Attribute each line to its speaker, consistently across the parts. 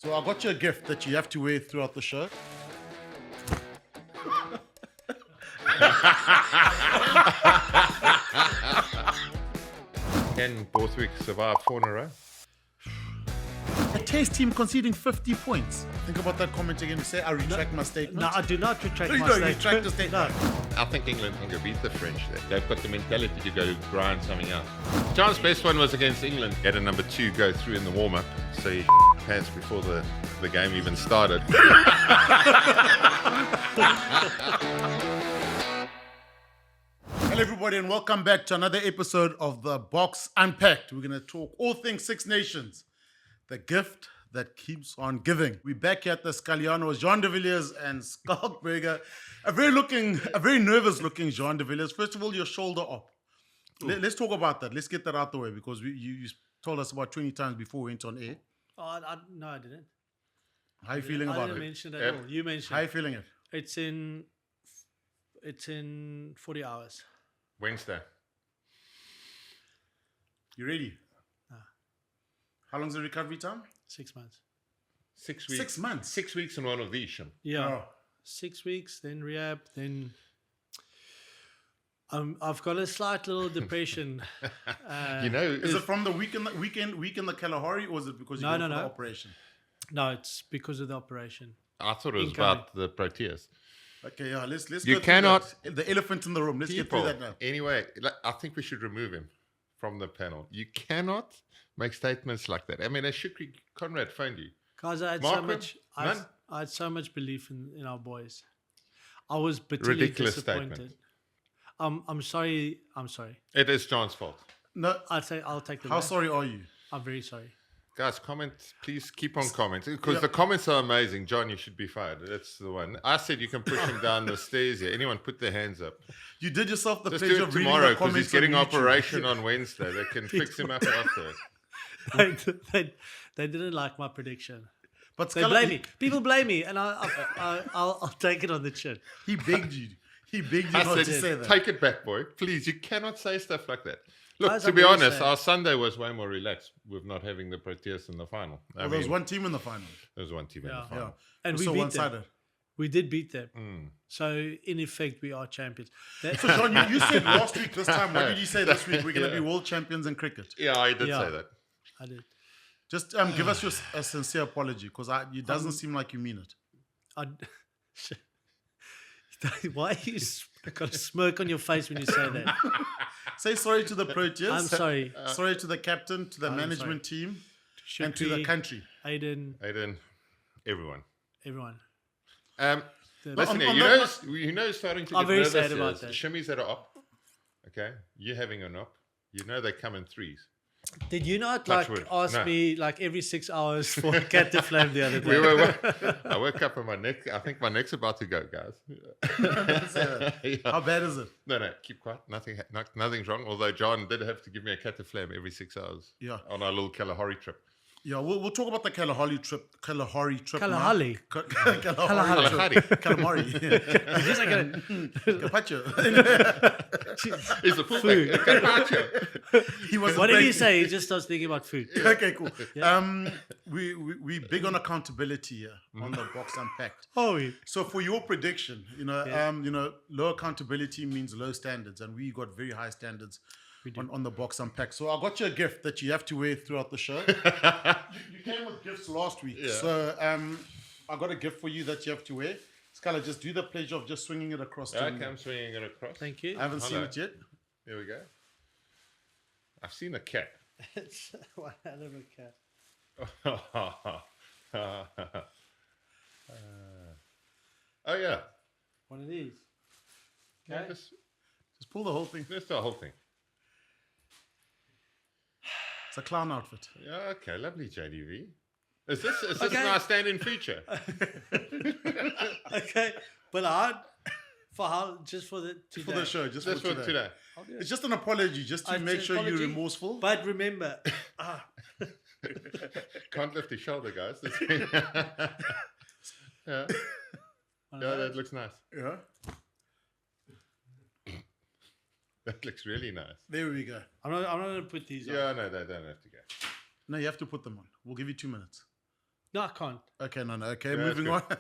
Speaker 1: So I got you a gift that you have to wear throughout the show.
Speaker 2: Can Borthwick survive 4 in a row?
Speaker 1: A test team conceding 50 points. Think about that comment again. Say, I retract my statement.
Speaker 3: No, I do not retract
Speaker 1: You
Speaker 3: my
Speaker 1: don't
Speaker 3: statement.
Speaker 1: retract the statement.
Speaker 2: I think England can go beat the French there. They've got the mentality to go grind something out. John's best one was against England. Had a number 2 go through in the warm-up, so he pants before the game even started.
Speaker 1: Hello, everybody, and welcome back to another episode of the Box Unpacked. We're going to talk all things Six Nations, the gift that keeps on giving. We're back here at the Scaliano with Jean de Villiers and Skalkberger. A very nervous-looking Jean de Villiers. First of all, your shoulder up. Let's talk about that. Let's get that out the way because you told us about 20 times before we went on air.
Speaker 3: No, I didn't.
Speaker 1: How are you feeling
Speaker 3: I
Speaker 1: about
Speaker 3: didn't
Speaker 1: it?
Speaker 3: mention it at all. You mentioned
Speaker 1: How are you feeling it?
Speaker 3: It's in 40 hours.
Speaker 2: Wednesday.
Speaker 1: You ready? How long's the recovery time?
Speaker 3: 6 months.
Speaker 2: 6 weeks.
Speaker 1: 6 months.
Speaker 2: 6 weeks in one of these, Shim.
Speaker 3: Yeah.
Speaker 1: Oh.
Speaker 3: 6 weeks, then rehab, then I've got a slight little depression.
Speaker 1: Is it from the week in the Kalahari, or is it because you
Speaker 3: No,
Speaker 1: went
Speaker 3: no,
Speaker 1: for the
Speaker 3: no.
Speaker 1: operation?
Speaker 3: No, it's because of the operation.
Speaker 2: I thought it was
Speaker 3: Incoming.
Speaker 2: about the Proteas.
Speaker 1: Okay, yeah, let's
Speaker 2: You
Speaker 1: go through
Speaker 2: cannot-
Speaker 1: that. The elephant in the room. Let's get through that now.
Speaker 2: Anyway, I think we should remove him from the panel. You cannot make statements like that. I mean, Shukri Conrad phoned you.
Speaker 3: Guys, I had
Speaker 2: Markram?
Speaker 3: I had so much belief in our boys. I was bitterly
Speaker 2: Ridiculous
Speaker 3: disappointed.
Speaker 2: statement.
Speaker 3: I'm sorry. I'm sorry.
Speaker 2: It is John's fault.
Speaker 1: No,
Speaker 3: I'll take the
Speaker 1: how
Speaker 3: blame.
Speaker 1: sorry are you?
Speaker 3: I'm very sorry.
Speaker 2: Guys, comment. Please keep on commenting because the comments are amazing. John, you should be fired. That's the one. I said you can push him down the stairs here. Anyone put their hands up.
Speaker 1: You did yourself the
Speaker 2: Let's
Speaker 1: pleasure
Speaker 2: do it
Speaker 1: of reading
Speaker 2: tomorrow
Speaker 1: the
Speaker 2: because
Speaker 1: comments
Speaker 2: he's getting
Speaker 1: on YouTube.
Speaker 2: operation on Wednesday. They can fix him up after.
Speaker 3: they didn't like my prediction.
Speaker 1: But
Speaker 3: They blame me. People blame me, and I'll take it on the chin.
Speaker 1: He begged you. He begged you
Speaker 2: I
Speaker 1: not to
Speaker 2: said,
Speaker 1: say that.
Speaker 2: take it back, boy. Please, you cannot say stuff like that. Look,
Speaker 3: Guys,
Speaker 2: to
Speaker 3: I'm
Speaker 2: be
Speaker 3: really
Speaker 2: honest,
Speaker 3: sad.
Speaker 2: our Sunday was way more relaxed with not having the Proteas in the final.
Speaker 1: Well, there was one team in the final.
Speaker 2: There was one team in the
Speaker 3: Yeah.
Speaker 2: final.
Speaker 1: Yeah.
Speaker 3: And
Speaker 1: It was
Speaker 3: we
Speaker 1: so
Speaker 3: beat
Speaker 1: one-sided.
Speaker 3: them. We did beat them. So, in effect, we are champions.
Speaker 1: So, John, you said last week, this time, what did you say this week? We're going to be world champions in cricket.
Speaker 2: Yeah, I did
Speaker 3: Yeah.
Speaker 2: say that.
Speaker 3: I did.
Speaker 1: Just give us a sincere apology because it doesn't seem like you mean it.
Speaker 3: Why you got a smirk on your face when you say that?
Speaker 1: Say sorry to the Proteas.
Speaker 3: I'm sorry.
Speaker 1: Sorry to the captain, to the management team, and to the
Speaker 3: Shukri,
Speaker 1: country.
Speaker 3: Aiden,
Speaker 2: Aiden, everyone.
Speaker 3: everyone.
Speaker 2: Listen,
Speaker 1: on
Speaker 2: here,
Speaker 1: that-
Speaker 2: you know, starting to
Speaker 3: I'm
Speaker 2: get
Speaker 3: very
Speaker 2: nervous
Speaker 3: sad
Speaker 2: here
Speaker 3: about
Speaker 2: is
Speaker 3: that.
Speaker 2: Shimmies at a op. Okay, you having an op. You know they come in threes.
Speaker 3: Did you not
Speaker 2: Touch
Speaker 3: like
Speaker 2: wood.
Speaker 3: ask
Speaker 2: No.
Speaker 3: me like every 6 hours for a cat to flame the other day?
Speaker 2: I woke up and my neck. I think my neck's about to go, guys.
Speaker 1: Say that.
Speaker 2: Yeah.
Speaker 1: How bad is it?
Speaker 2: No, keep quiet. Nothing's wrong. Although John did have to give me a cat to flame every 6 hours.
Speaker 1: Yeah.
Speaker 2: On our little Kalahari trip.
Speaker 1: Yeah, we'll talk about the Kalahari trip. Kalahari trip. now.
Speaker 3: Kalahari?
Speaker 1: Kalahari.
Speaker 2: Kalahari.
Speaker 1: Calamari.
Speaker 3: Just like
Speaker 1: Carpaccio.
Speaker 2: It's a fullback. Carpaccio.
Speaker 1: He was
Speaker 3: what did he say? He just starts thinking about food.
Speaker 1: Okay, cool. We big on accountability here on the Box Unpacked.
Speaker 3: Oh, yeah.
Speaker 1: So for your prediction, low accountability means low standards, and we got very high standards on the Box Unpacked. So I got you a gift that you have to wear throughout the show. you came with gifts last week, so I got a gift for you that you have to wear. Scala, just do the pleasure of just swinging it across. to me.
Speaker 2: Okay, I'm swinging it across.
Speaker 3: Thank you.
Speaker 1: I haven't seen
Speaker 2: Hello.
Speaker 1: it yet.
Speaker 2: There we go. I've seen a cat.
Speaker 3: It's one hell of a cat.
Speaker 2: Oh yeah.
Speaker 3: One of these.
Speaker 2: Yeah,
Speaker 3: Okay.
Speaker 1: Just pull the whole thing.
Speaker 2: That's the whole thing.
Speaker 1: It's a clown outfit.
Speaker 2: Yeah, okay, lovely JDV. Is this
Speaker 3: Okay.
Speaker 2: our stand-in feature?
Speaker 3: Okay, but just for the today.
Speaker 1: For the show, just
Speaker 2: That's
Speaker 1: for
Speaker 2: for
Speaker 1: today.
Speaker 2: today.
Speaker 1: It's just an apology, just to
Speaker 3: It's
Speaker 1: make
Speaker 3: an
Speaker 1: sure
Speaker 3: apology.
Speaker 1: you're remorseful.
Speaker 3: But remember,
Speaker 2: Can't lift his shoulder, guys. Yeah, that looks nice.
Speaker 1: Yeah,
Speaker 2: That looks really nice.
Speaker 1: there we go.
Speaker 3: I'm not going to put these on.
Speaker 2: Yeah, no, they don't have to go.
Speaker 1: No, you have to put them on. We'll give you 2 minutes.
Speaker 3: No, I can't.
Speaker 1: Okay, no. Okay,
Speaker 2: Yeah,
Speaker 1: moving
Speaker 2: that's
Speaker 1: on.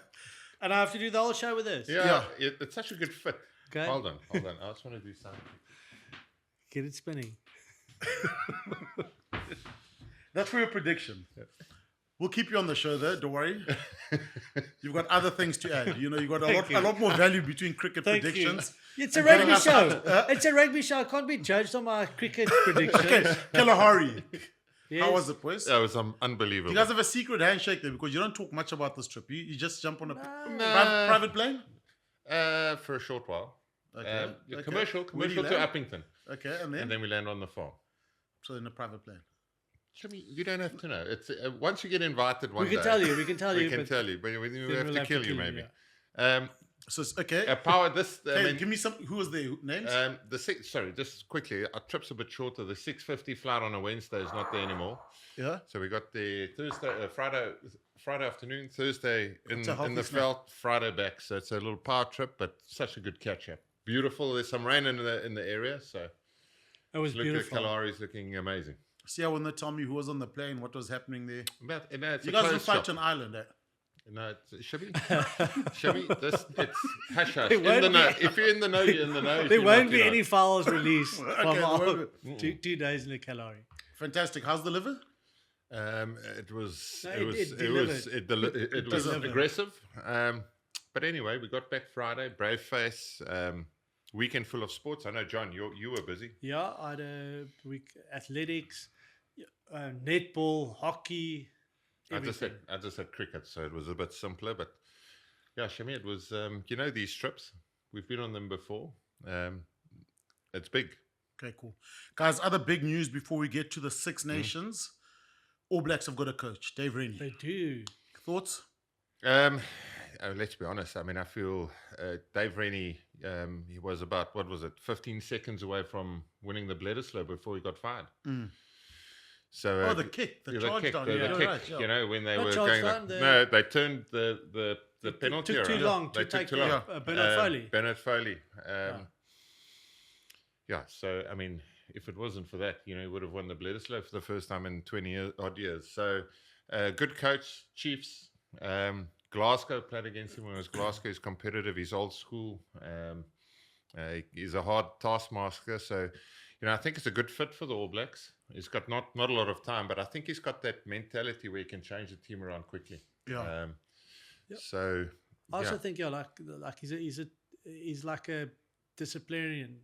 Speaker 3: And I have to do the whole show with this.
Speaker 2: Yeah, it's such a good fit.
Speaker 3: Okay.
Speaker 2: Hold on. I just want to do something.
Speaker 3: Get it spinning.
Speaker 1: That's for your prediction. We'll keep you on the show there. Don't worry. You've got other things to add. You know, you've got a lot more value between cricket
Speaker 3: Thank
Speaker 1: predictions.
Speaker 3: you. It's a
Speaker 1: and getting
Speaker 3: rugby
Speaker 1: us
Speaker 3: show.
Speaker 1: out.
Speaker 3: It's a rugby show. I can't be judged on my cricket predictions.
Speaker 1: Okay, Kalahari.
Speaker 3: Yes.
Speaker 1: How was it, boys?
Speaker 2: That was unbelievable.
Speaker 1: You guys have a secret handshake there because you don't talk much about this trip. You just jump on a private plane?
Speaker 2: For a short while.
Speaker 1: Okay. Okay.
Speaker 2: Commercial
Speaker 1: Where do you
Speaker 2: to
Speaker 1: land?
Speaker 2: Uppington.
Speaker 1: Okay, and
Speaker 2: And
Speaker 1: then?
Speaker 2: then we land on the farm.
Speaker 1: So in a private plane.
Speaker 2: Show me, you don't have to know. It's once you get invited one
Speaker 3: We can
Speaker 2: day.
Speaker 3: tell you. We can tell you.
Speaker 2: We can
Speaker 3: but
Speaker 2: tell you, but we
Speaker 3: then
Speaker 2: have
Speaker 3: we'll
Speaker 2: to kill you maybe.
Speaker 3: yeah.
Speaker 1: So it's okay.
Speaker 2: Power this.
Speaker 1: Okay, give me some. Who was there? Names?
Speaker 2: Just quickly, our trip's a bit shorter. The 6:50 flight on a Wednesday is not there anymore.
Speaker 1: Yeah.
Speaker 2: So we got the Thursday, Friday afternoon, Thursday in
Speaker 1: It's a healthy
Speaker 2: the
Speaker 1: snack.
Speaker 2: veld, Friday back. So it's a little power trip, but such a good catch up. Beautiful. There's some rain in the area, so
Speaker 3: It was
Speaker 2: look at
Speaker 3: beautiful.
Speaker 2: Kalahari's looking amazing.
Speaker 1: See, I want to tell me who was on the plane, what was happening there.
Speaker 2: But it's
Speaker 1: You
Speaker 2: a
Speaker 1: guys will
Speaker 2: closed
Speaker 1: fight
Speaker 2: shop.
Speaker 1: on island, eh?
Speaker 2: No, should we? It's hush hush.
Speaker 3: It
Speaker 2: In the
Speaker 3: won't
Speaker 2: know.
Speaker 3: be-
Speaker 2: If you're in the know, you're in the know. If
Speaker 3: There
Speaker 2: you're
Speaker 3: won't
Speaker 2: not,
Speaker 3: be
Speaker 2: you're
Speaker 3: any
Speaker 2: not.
Speaker 3: files released from
Speaker 1: Okay,
Speaker 3: our
Speaker 1: there won't
Speaker 3: 2 days in the Kalahari.
Speaker 1: Fantastic. How's the liver?
Speaker 2: It was
Speaker 3: No,
Speaker 2: it
Speaker 3: it
Speaker 2: was
Speaker 3: delivered.
Speaker 2: it was
Speaker 3: delivered.
Speaker 2: aggressive. But anyway, we got back Friday. Brave face. Weekend full of sports. I know, John, you were busy.
Speaker 3: Yeah, I had a week athletics, netball, hockey.
Speaker 2: I just
Speaker 3: Everything.
Speaker 2: said cricket, so it was a bit simpler. But yeah, Shami, it was. These trips, we've been on them before. It's big.
Speaker 1: Okay, cool. Guys, other big news before we get to the Six Nations. All Blacks have got a coach, Dave Rennie.
Speaker 3: They do.
Speaker 1: Thoughts?
Speaker 2: Let's be honest. I mean, I feel Dave Rennie, he was about, 15 seconds away from winning the Bledisloe before he got fired. So
Speaker 1: The kick, the
Speaker 2: yeah,
Speaker 1: charge
Speaker 2: kick,
Speaker 1: down.
Speaker 2: the
Speaker 1: You're
Speaker 2: kick,
Speaker 1: right, yeah.
Speaker 2: you know, when they
Speaker 3: Not
Speaker 2: were
Speaker 3: charge
Speaker 2: going.
Speaker 3: down,
Speaker 2: No, they turned the penalty
Speaker 3: took too
Speaker 2: around.
Speaker 3: long
Speaker 2: They
Speaker 3: to
Speaker 2: took
Speaker 3: take
Speaker 2: too
Speaker 3: the
Speaker 2: long.
Speaker 3: Bernard Foley.
Speaker 2: Bernard Foley. Yeah, so I mean, if it wasn't for that, he would have won the Bledisloe for the first time in odd years. So, good coach, Chiefs. Glasgow played against him when it was Glasgow. He's competitive. He's old school. He's a hard taskmaster. So, I think it's a good fit for the All Blacks. He's got not a lot of time, but I think he's got that mentality where he can change the team around quickly.
Speaker 1: Yeah.
Speaker 2: So,
Speaker 3: I also
Speaker 2: yeah.
Speaker 3: think he's like a disciplinarian.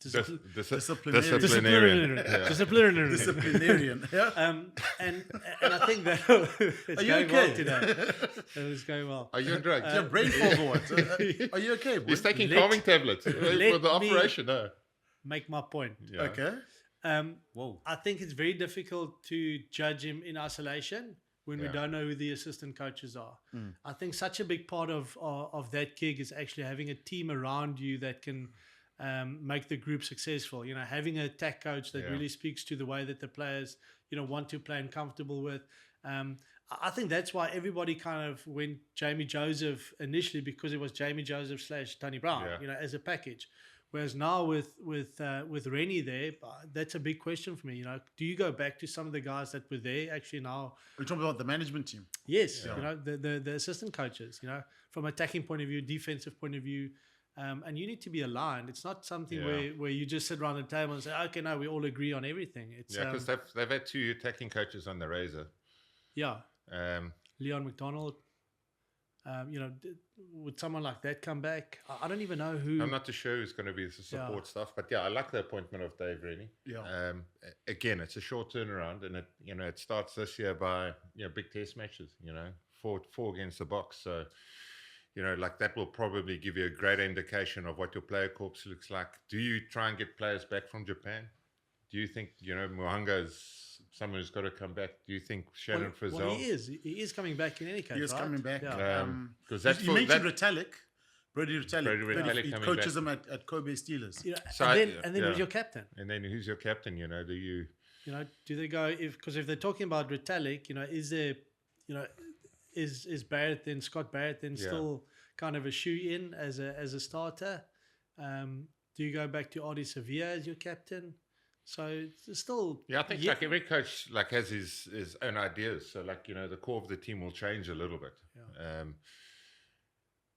Speaker 1: Disciplinarian.
Speaker 3: Disciplinarian.
Speaker 1: Disciplinarian. Yeah.
Speaker 3: And I think that it's
Speaker 1: Are you
Speaker 3: going well
Speaker 1: okay?
Speaker 3: today. It was going well.
Speaker 2: Are you on drugs?
Speaker 1: Your brain fog or what? Are you okay, boy?
Speaker 2: He's taking
Speaker 3: Let-
Speaker 2: calming tablets for
Speaker 3: let
Speaker 2: the
Speaker 3: me-
Speaker 2: operation. No.
Speaker 3: Make my point.
Speaker 2: Yeah.
Speaker 1: Okay. Whoa.
Speaker 3: I think it's very difficult to judge him in isolation when we
Speaker 2: Yeah.
Speaker 3: don't know who the assistant coaches are. I think such a big part of that gig is actually having a team around you that can make the group successful. Having a tech coach that
Speaker 2: Yeah.
Speaker 3: really speaks to the way that the players, want to play and comfortable with. I think that's why everybody kind of went Jamie Joseph initially, because it was Jamie Joseph / Tony Brown,
Speaker 2: Yeah.
Speaker 3: as a package. Whereas now with Rennie there, that's a big question for me. Do you go back to some of the guys that were there actually now?
Speaker 1: We're talking about the management team.
Speaker 3: Yes,
Speaker 2: Yeah.
Speaker 3: the assistant coaches, from attacking point of view, defensive point of view, and you need to be aligned. It's not something
Speaker 2: Yeah.
Speaker 3: where you just sit around the table and say, okay, no, we all agree on everything. It's
Speaker 2: Yeah, because they've had two attacking coaches on the razor.
Speaker 3: Leon McDonald. Would someone like that come back? I don't even know who.
Speaker 2: I'm not too sure who's going to be the support stuff, but yeah, I like the appointment of Dave Rennie.
Speaker 1: Yeah.
Speaker 2: Again, it's a short turnaround, and it starts this year by big test matches. Four against the Box, so that will probably give you a great indication of what your player corps looks like. Do you try and get players back from Japan? Do you think Mohanga is someone who's got to come back? Do you think Shannon Frizzell?
Speaker 3: Well, he is coming back in any case.
Speaker 1: He is
Speaker 3: right?
Speaker 1: coming back.
Speaker 3: Yeah.
Speaker 2: Because
Speaker 1: You mentioned Retallick. Brody Retallick.
Speaker 2: Brody Retallick
Speaker 1: He
Speaker 2: coming
Speaker 1: coaches
Speaker 2: back.
Speaker 1: him at Kobe Steelers.
Speaker 2: So
Speaker 3: and then
Speaker 2: yeah.
Speaker 3: who's your captain?
Speaker 2: And then who's your captain? Do you?
Speaker 3: Do they go because if they're talking about Retallick, is there, is Barrett then Scott Barrett then
Speaker 2: Yeah.
Speaker 3: still kind of a shoe in as a starter? Do you go back to Artie Sevilla as your captain? So it's still
Speaker 2: Yeah, I think like every coach like has his own ideas. So like, the core of the team will change a little bit.
Speaker 3: Yeah.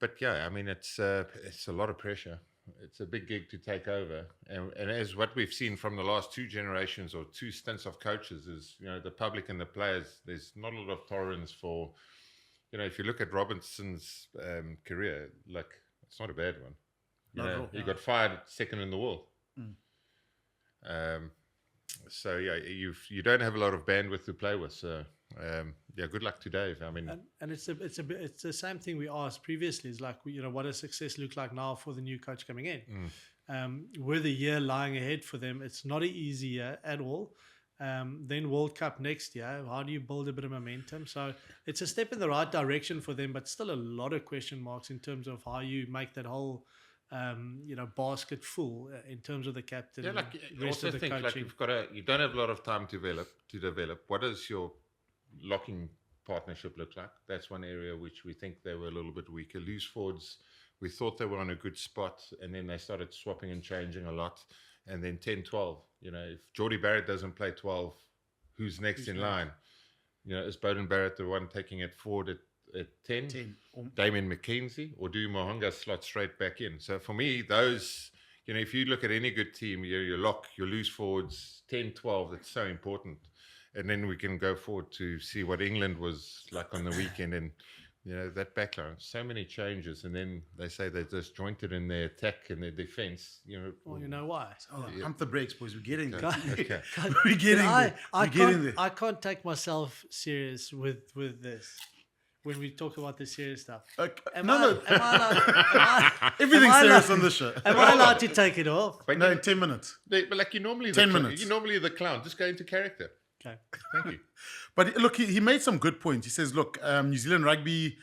Speaker 2: But yeah, I mean, it's a lot of pressure. It's a big gig to take over, and as what we've seen from the last two generations or two stints of coaches is, the public and the players. There's not a lot of tolerance for, if you look at Robinson's career, like it's not a bad one. He got fired second in the world. So yeah, you don't have a lot of bandwidth to play with. So yeah, good luck to Dave. I mean,
Speaker 3: and it's the same thing we asked previously. Is like, what does success look like now for the new coach coming in? With the year lying ahead for them, it's not an easy year at all. Then World Cup next year. How do you build a bit of momentum? So it's a step in the right direction for them, but still a lot of question marks in terms of how you make that whole basket full in terms of the captain.
Speaker 2: Yeah, like
Speaker 3: rest
Speaker 2: also
Speaker 3: of the
Speaker 2: think
Speaker 3: coaching.
Speaker 2: like you don't have a lot of time to develop. What does your locking partnership look like? That's one area which we think they were a little bit weaker. Loose forwards, we thought they were on a good spot, and then they started swapping and changing a lot. And then 10-12, if Geordie Barrett doesn't play 12, who's next in line? Is Bowden Barrett the one taking it forward at 10? Damien McKenzie, or do Mohanga slot straight back in? So for me, those, if you look at any good team, your lock, your loose forwards, 10-12, that's so important. And then we can go forward to see what England was like on the weekend, and that backline, so many changes, and then they say they're disjointed in their attack and their defence.
Speaker 3: Well, you know why?
Speaker 1: Pump the brakes, boys. We're getting there.
Speaker 2: Okay.
Speaker 1: We're getting there.
Speaker 3: I can't take myself serious with this when we talk about the serious stuff.
Speaker 1: Okay.
Speaker 3: Am I
Speaker 1: Everything's serious on this show.
Speaker 3: Am I allowed to take it off?
Speaker 1: No, in 10 minutes.
Speaker 2: But like you're normally
Speaker 1: 10 minutes.
Speaker 2: You're normally the clown. Just go into character.
Speaker 3: Okay.
Speaker 2: Thank you.
Speaker 1: But look, he made some good points. He says, look, New Zealand rugby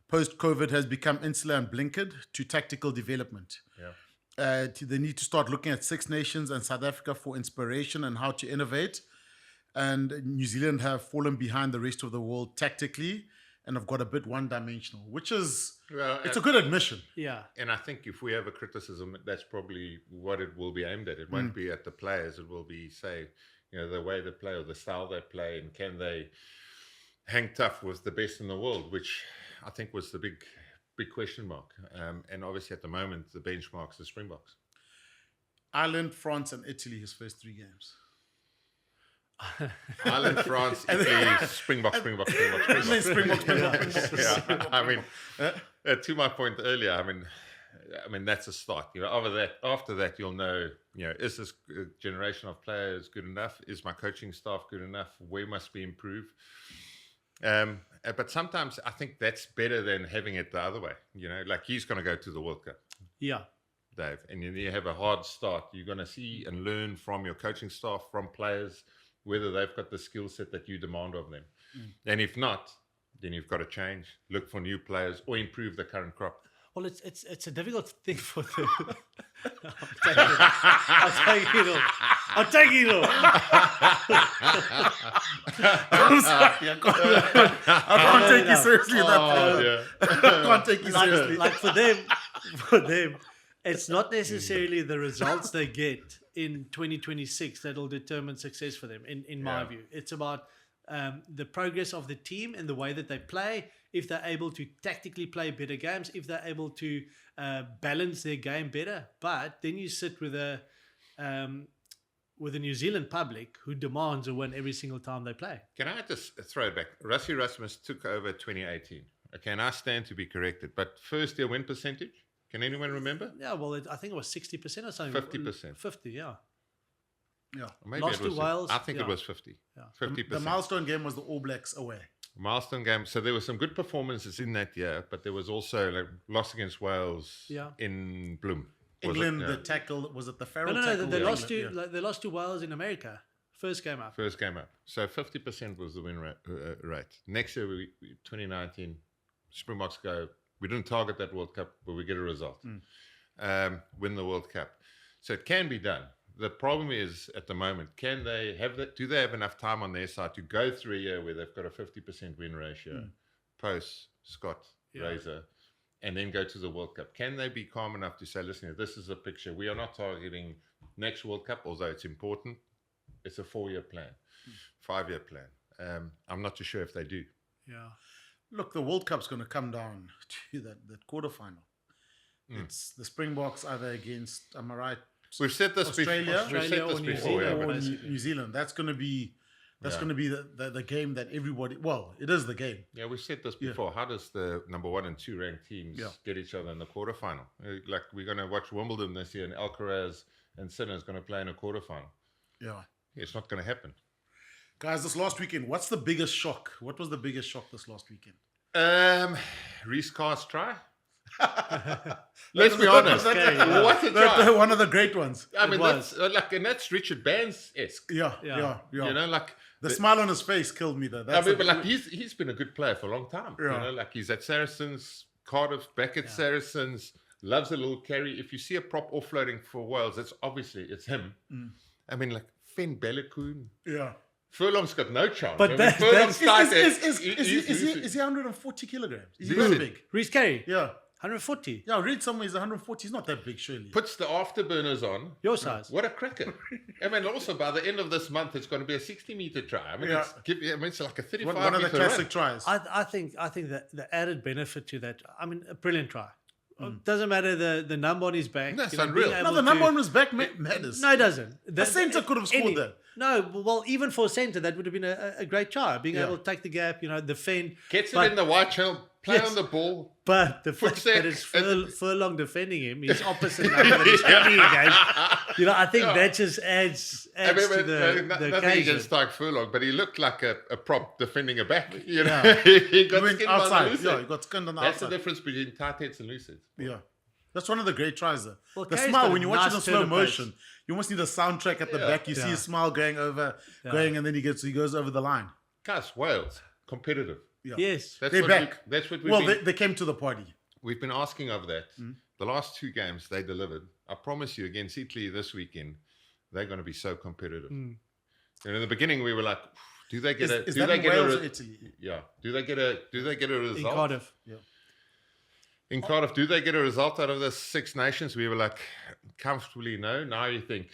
Speaker 1: post-COVID has become insular and blinkered to tactical development.
Speaker 2: Yeah.
Speaker 1: They need to start looking at Six Nations and South Africa for inspiration and how to innovate. And New Zealand have fallen behind the rest of the world tactically and have got a bit one-dimensional, which is, it's a good admission.
Speaker 3: Yeah.
Speaker 2: And I think if we have a criticism, that's probably what it will be aimed at. It won't be at the players. It will be, say, the way they play or the style they play, and can they hang tough with the best in the world, which I think was the big question mark. And obviously at the moment, the benchmark's the Springboks.
Speaker 1: Ireland, France, and Italy, his first 3 games.
Speaker 2: Ireland, France, Italy, Springboks. Yeah, I mean, to my point earlier, I mean that's a start. After that, you'll know. Is this generation of players good enough? Is my coaching staff good enough? Where must we improve? But sometimes I think that's better than having it the other way. Like he's going to go to the World Cup.
Speaker 3: Yeah.
Speaker 2: Dave, and you have a hard start. You're going to see and learn from your coaching staff, from players, whether they've got the skill set that you demand of them. And if not, then you've got to change, look for new players, or improve the current crop.
Speaker 3: Well, it's a difficult thing for them. I'll take it all.
Speaker 1: I'm sorry. I can't take you seriously. I can't take you seriously.
Speaker 3: Like for them, it's not necessarily the results they get in 2026 that'll determine success for them, in my view. It's about the progress of the team and the way that they play, if they're able to tactically play better games, if they're able to balance their game better. But then you sit with a New Zealand public who demands a win every single time they play.
Speaker 2: Can I just throw it back? Rusty Rasmus took over 2018. Okay, and I stand to be corrected. But first year win percentage? Can anyone remember?
Speaker 3: Yeah, well, I think it was 60% or something.
Speaker 2: 50%.
Speaker 3: 50, yeah.
Speaker 1: Yeah.
Speaker 2: Maybe
Speaker 3: Lost
Speaker 2: it was
Speaker 3: to Wales.
Speaker 2: I think it was 50.
Speaker 3: Yeah.
Speaker 2: 50%.
Speaker 1: The milestone game was the All Blacks away.
Speaker 2: Milestone game. So there were some good performances in that year, but there was also like loss against Wales in Bloom.
Speaker 1: England, the tackle, was it the Farrell
Speaker 3: No,
Speaker 1: tackle?
Speaker 3: they lost they lost to Wales in America. First game up.
Speaker 2: So 50% was the win rate. Next year, 2019, Springboks go. We didn't target that World Cup, but we get a result. Win the World Cup. So it can be done. The problem is, at the moment, can they have that? Do they have enough time on their side to go through a year where they've got a 50% win ratio, post Scott Razor, and then go to the World Cup? Can they be calm enough to say, listen, this is a picture. We are not targeting next World Cup, although it's important. It's a 4-year plan, 5-year plan. I'm not too sure if they do.
Speaker 3: Yeah.
Speaker 1: Look, the World Cup's going to come down to that quarterfinal. It's the Springboks either against, am I right?
Speaker 2: We've said this
Speaker 1: Australia?
Speaker 2: before. We've said this
Speaker 3: Or New
Speaker 2: before. Yeah,
Speaker 3: Zealand.
Speaker 2: but
Speaker 1: New Zealand. That's going to be the game that everybody. Well, it is the game.
Speaker 2: yeah, we've said this before. How does the number 1 and 2 ranked teams get each other in the quarterfinal? Like we're going to watch Wimbledon this year, and Alcaraz and Sinner's going to play in a quarterfinal.
Speaker 1: Yeah.
Speaker 2: It's not going to happen.
Speaker 1: Guys, this last weekend, what's the biggest shock? What was the biggest shock this last weekend?
Speaker 2: Rhys Carre's try. Let's be honest. What a try!
Speaker 1: One of the great ones.
Speaker 2: I mean, that's Richard Bands-esque.
Speaker 1: Yeah.
Speaker 2: You know, like
Speaker 1: the smile on his face killed me though.
Speaker 2: But he's been a good player for a long time.
Speaker 1: Yeah.
Speaker 2: You know, like he's at Saracens, Cardiff, back at Saracens. Loves a little carry. If you see a prop offloading for Wales, it's him. I mean, like Finn Bellecoon.
Speaker 1: Yeah.
Speaker 2: Furlong's got no chance.
Speaker 3: But
Speaker 2: Furlong's tight.
Speaker 1: Is he 140 kilograms? Is he very big?
Speaker 3: Rhys Carre,
Speaker 1: Yeah.
Speaker 3: 140.
Speaker 1: Yeah, I read somewhere he's 140. He's not that big, surely.
Speaker 2: Puts the afterburners on.
Speaker 3: Your size.
Speaker 2: What a cracker. I mean, also by the end of this month, it's going to be a 60-meter try. I mean, it's like a 35
Speaker 1: One of the classic
Speaker 2: run.
Speaker 1: tries.
Speaker 3: I think that the added benefit to that, I mean, a brilliant try. Doesn't matter the number on his back.
Speaker 2: That's
Speaker 3: being
Speaker 2: unreal.
Speaker 3: able
Speaker 1: No, the number
Speaker 3: to-
Speaker 1: on his back matters.
Speaker 3: No, it doesn't.
Speaker 1: The centre could have scored that.
Speaker 3: No, well, even for a centre, that would have been a great try. Being able to take the gap, defend.
Speaker 2: Gets
Speaker 3: But-
Speaker 2: it in the wide channel, play on the ball.
Speaker 3: But the fact
Speaker 2: Footsack.
Speaker 3: that it's Furlong defending him, his opposite number that he's coming against, I think that just adds
Speaker 2: I mean,
Speaker 3: to the
Speaker 2: nothing
Speaker 3: occasion.
Speaker 2: against Tyke Furlong, but he looked like a prop defending a back. You know,
Speaker 1: Yeah.
Speaker 2: he got
Speaker 1: He went
Speaker 2: skinned on the
Speaker 1: outside.
Speaker 2: loose
Speaker 1: Yeah,
Speaker 2: end.
Speaker 1: he got skinned on the
Speaker 2: That's
Speaker 1: outside.
Speaker 2: the difference between tight heads and loose heads.
Speaker 1: Yeah. That's one of the great tries, though.
Speaker 3: Well,
Speaker 1: the
Speaker 3: Carey's
Speaker 1: smile,
Speaker 3: got
Speaker 1: when
Speaker 3: a
Speaker 1: you watch it
Speaker 3: nice
Speaker 1: in slow
Speaker 3: turn of pace.
Speaker 1: motion, you almost need a soundtrack at the back. You see his smile going, and then he goes over the line.
Speaker 2: Guys, Wales, competitive.
Speaker 1: Yeah.
Speaker 3: Yes.
Speaker 2: That's
Speaker 1: They're
Speaker 2: what
Speaker 1: back.
Speaker 2: That's what we've
Speaker 1: Well,
Speaker 2: been,
Speaker 1: they came to the party.
Speaker 2: we've been asking of that. The last 2 games, they delivered. I promise you, against Italy this weekend, they're going to be so competitive. And in the beginning, we were like, do they get
Speaker 1: Is that in Wales or Italy?
Speaker 2: Yeah. Do they get a result?
Speaker 3: In Cardiff.
Speaker 1: Yeah.
Speaker 2: In Cardiff, do they get a result out of the Six Nations? We were like, comfortably no. Now you think,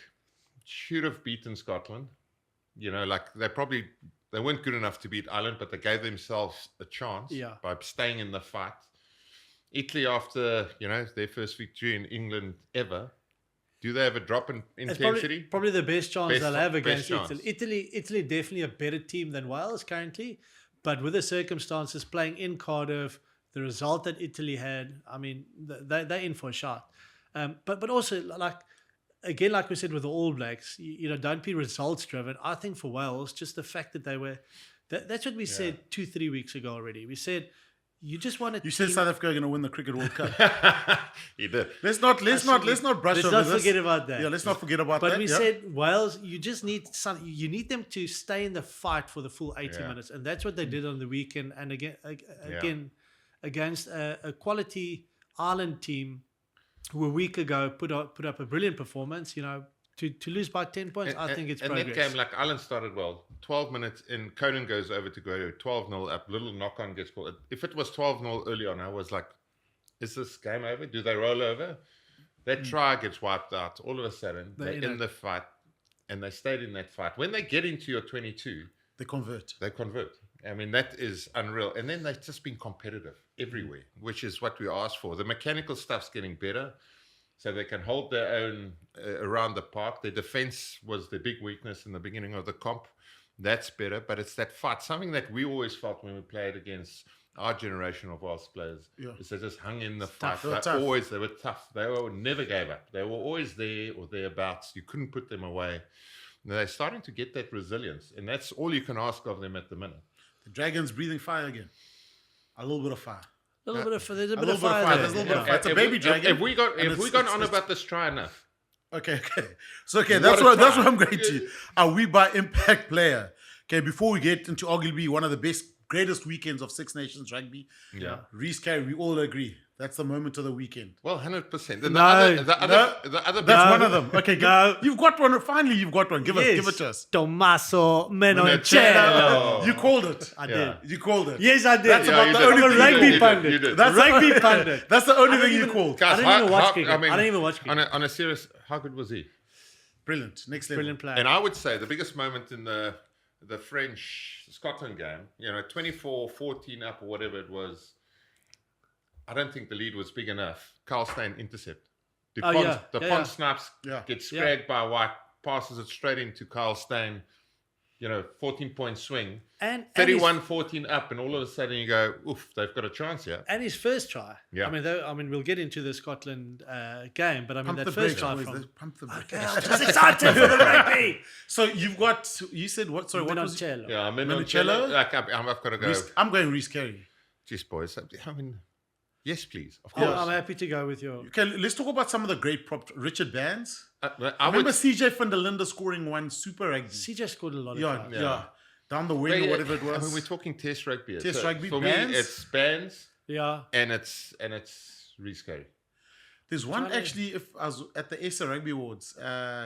Speaker 2: should have beaten Scotland. Like they weren't good enough to beat Ireland, but they gave themselves a chance by staying in the fight. Italy, after, their first victory in England ever, do they have a drop in
Speaker 3: It's
Speaker 2: intensity?
Speaker 3: probably the best chance they'll have against
Speaker 2: best
Speaker 3: Italy. Italy definitely a better team than Wales currently, but with the circumstances playing in Cardiff, the result that Italy had, I mean, they're in for a shot. But also, like we said with the All Blacks, don't be results driven. I think for Wales, just the fact that they were, that's what we said 2-3 weeks ago already. We said, you just want to.
Speaker 1: You said South Africa are going to win the Cricket World Cup.
Speaker 2: He did.
Speaker 1: Let's not brush over
Speaker 3: Let's
Speaker 1: this.
Speaker 3: not forget about that.
Speaker 1: Yeah, let's not forget about that.
Speaker 3: But we said Wales, you just need you need them to stay in the fight for the full 80 minutes, and that's what they did on the weekend. And again, against a quality Ireland team who a week ago put up a brilliant performance. To lose by 10 points, I think it's progress.
Speaker 2: And that game, like Ireland started well. 12 minutes in, Conan goes over to Gregor, 12-0 up, little knock-on gets called. If it was 12-0 early on, I was like, is this game over? Do they roll over? That try gets wiped out. All of a sudden, they're in the fight, and they stayed in that fight. When they get into your 22,
Speaker 1: they convert.
Speaker 2: I mean, that is unreal. And then they've just been competitive everywhere, which is what we asked for. The mechanical stuff's getting better, so they can hold their own around the park. Their defense was the big weakness in the beginning of the comp. That's better, but it's that fight. Something that we always felt when we played against our generation of Welsh players. Is they just hung in the fight. They were tough. They never gave up. They were always there or thereabouts. You couldn't put them away. And they're starting to get that resilience, and that's all you can ask of them at the minute.
Speaker 1: The Dragons breathing fire again. A little bit of fire.
Speaker 3: There's a bit of fire
Speaker 1: There's a
Speaker 3: there.
Speaker 1: little bit of fire. It's a baby dragon.
Speaker 2: Have we gone on about this try enough?
Speaker 1: Okay. So, that's what I'm going to. Are we by impact player? Okay, before we get into arguably one of the greatest weekends of Six Nations rugby, Rhys Carre, we all agree. That's the moment of the weekend.
Speaker 2: Well, 100%.
Speaker 1: That's one of them. Okay, you've got one. Finally, you've got one. Give it to us.
Speaker 3: Tomaso Menoncello.
Speaker 1: You called it.
Speaker 3: I did.
Speaker 1: You called it.
Speaker 3: Yes, I did.
Speaker 1: That's about the only
Speaker 3: I'm a
Speaker 1: thing
Speaker 3: rugby
Speaker 1: you did.
Speaker 3: pundit.
Speaker 2: You did.
Speaker 1: That's
Speaker 3: Rugby pundit.
Speaker 1: That's the only thing you called.
Speaker 2: Guys,
Speaker 3: I don't even watch cricket. I don't even watch cricket.
Speaker 2: On a serious, how good was he?
Speaker 1: Brilliant. Next level.
Speaker 3: Brilliant player.
Speaker 2: And I would say the biggest moment in the French-Scotland game, 24-14 up or whatever it was, I don't think the lead was big enough. Carl Steyn intercept. Pont snaps, gets scragged by White, passes it straight into Carl Steyn, 14-point swing.
Speaker 3: And
Speaker 2: 31-14 up, and all of a sudden you go, oof, they've got a chance here.
Speaker 3: And his first try.
Speaker 2: Yeah.
Speaker 3: I mean, we'll get into the Scotland game, but I mean,
Speaker 1: Pump
Speaker 3: that
Speaker 1: the
Speaker 3: first
Speaker 1: brakes,
Speaker 3: try
Speaker 1: boys.
Speaker 3: from...
Speaker 1: Pump the brakes.
Speaker 3: I'm just excited for the rugby.
Speaker 1: So you said what? Sorry, what was it?
Speaker 3: Menoncello.
Speaker 2: Yeah,
Speaker 1: Menoncello?
Speaker 2: Menoncello. I've got to go.
Speaker 1: I'm going Rhys Carre.
Speaker 2: Jeez, boys. I mean, yes, please. Of
Speaker 3: Yeah,
Speaker 2: course.
Speaker 3: I'm happy to go with your...
Speaker 1: Okay, let's talk about some of the great prop. Richard Bands.
Speaker 2: I
Speaker 1: I remember
Speaker 2: would,
Speaker 1: CJ van der Linde scoring one Super Rugby.
Speaker 3: CJ scored a lot of
Speaker 1: Yeah,
Speaker 3: tries.
Speaker 1: yeah. Down the wing or whatever it was.
Speaker 2: I mean, we're talking Test rugby.
Speaker 1: Test rugby,
Speaker 2: For
Speaker 1: Bands?
Speaker 2: me, it's Bands
Speaker 3: Yeah.
Speaker 2: and it's Rhys Carre.
Speaker 1: There's one
Speaker 3: Trying to-
Speaker 1: actually. If I was at the SA Rugby Awards,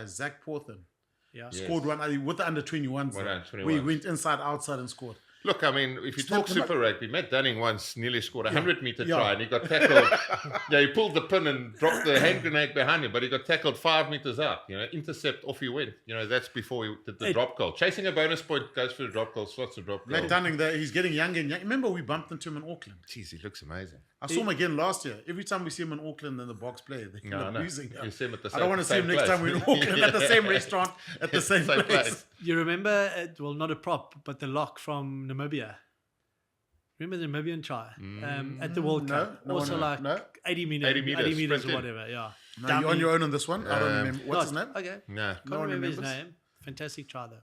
Speaker 1: Zach Porthen
Speaker 3: Yeah.
Speaker 2: Yeah.
Speaker 1: scored one with the under 21s.
Speaker 2: With the under 21s.
Speaker 1: Where he went inside, outside, and scored.
Speaker 2: Look, I mean, if you talk
Speaker 1: Snapped him
Speaker 2: Super Rugby, Matt Dunning once nearly scored a 100-meter
Speaker 1: Yeah.
Speaker 2: try and he got tackled. He pulled the pin and dropped the hand grenade behind him, but he got tackled 5 meters out. Intercept, off he went. That's before he did the drop goal. Chasing a bonus point, goes for the drop goal, slots a drop goal.
Speaker 1: Matt Dunning, he's getting younger and younger. Remember, we bumped into him in Auckland.
Speaker 2: Jeez, he looks amazing.
Speaker 1: I saw him again last year. Every time we see him in Auckland in the box play, they end up losing.
Speaker 2: You see him at the
Speaker 1: I don't want to see him
Speaker 2: same
Speaker 1: next
Speaker 2: place.
Speaker 1: time we're in Auckland at the same restaurant, at the same place.
Speaker 3: You remember, well, not a prop, but the lock from Namibia. Remember the Namibian try at the World Cup?
Speaker 1: No,
Speaker 3: also
Speaker 1: no,
Speaker 3: like
Speaker 1: no.
Speaker 3: 80 meters,
Speaker 2: 80 meters,
Speaker 3: or
Speaker 2: sprinting.
Speaker 3: whatever, yeah.
Speaker 1: No, you're on your own on this one. I don't remember. What's his name?
Speaker 3: Okay.
Speaker 2: No.
Speaker 3: Can't
Speaker 1: No one
Speaker 3: remember his
Speaker 1: remembers.
Speaker 3: name. Fantastic try, though.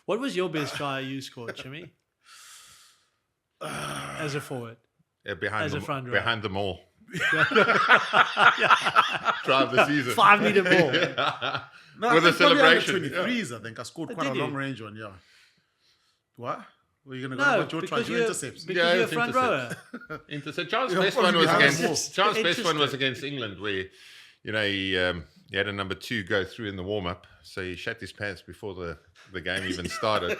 Speaker 3: What was your best try you scored, Jimmy? As a forward.
Speaker 2: Yeah, behind
Speaker 3: As a
Speaker 2: them,
Speaker 3: front row.
Speaker 2: behind them all. Drive the season.
Speaker 3: 5 meter ball.
Speaker 1: No,
Speaker 2: With
Speaker 1: I
Speaker 2: a
Speaker 1: think probably under
Speaker 2: celebration.
Speaker 1: 23s, I think. I scored quite a
Speaker 3: Did you?
Speaker 1: long range one, yeah. What? Were you going to go
Speaker 3: No,
Speaker 1: about your
Speaker 3: because
Speaker 1: tries? Your intercepts?
Speaker 3: because
Speaker 2: Yeah,
Speaker 3: you're a
Speaker 2: it's
Speaker 3: front rower.
Speaker 2: Intercept. John's
Speaker 1: Yeah,
Speaker 2: best
Speaker 1: probably
Speaker 2: one was
Speaker 1: behind
Speaker 2: against
Speaker 1: the ball.
Speaker 2: John's best one was
Speaker 3: Interesting.
Speaker 2: against England, where he had a number 2 go through in the warm up, so he shat his pants before the game even started,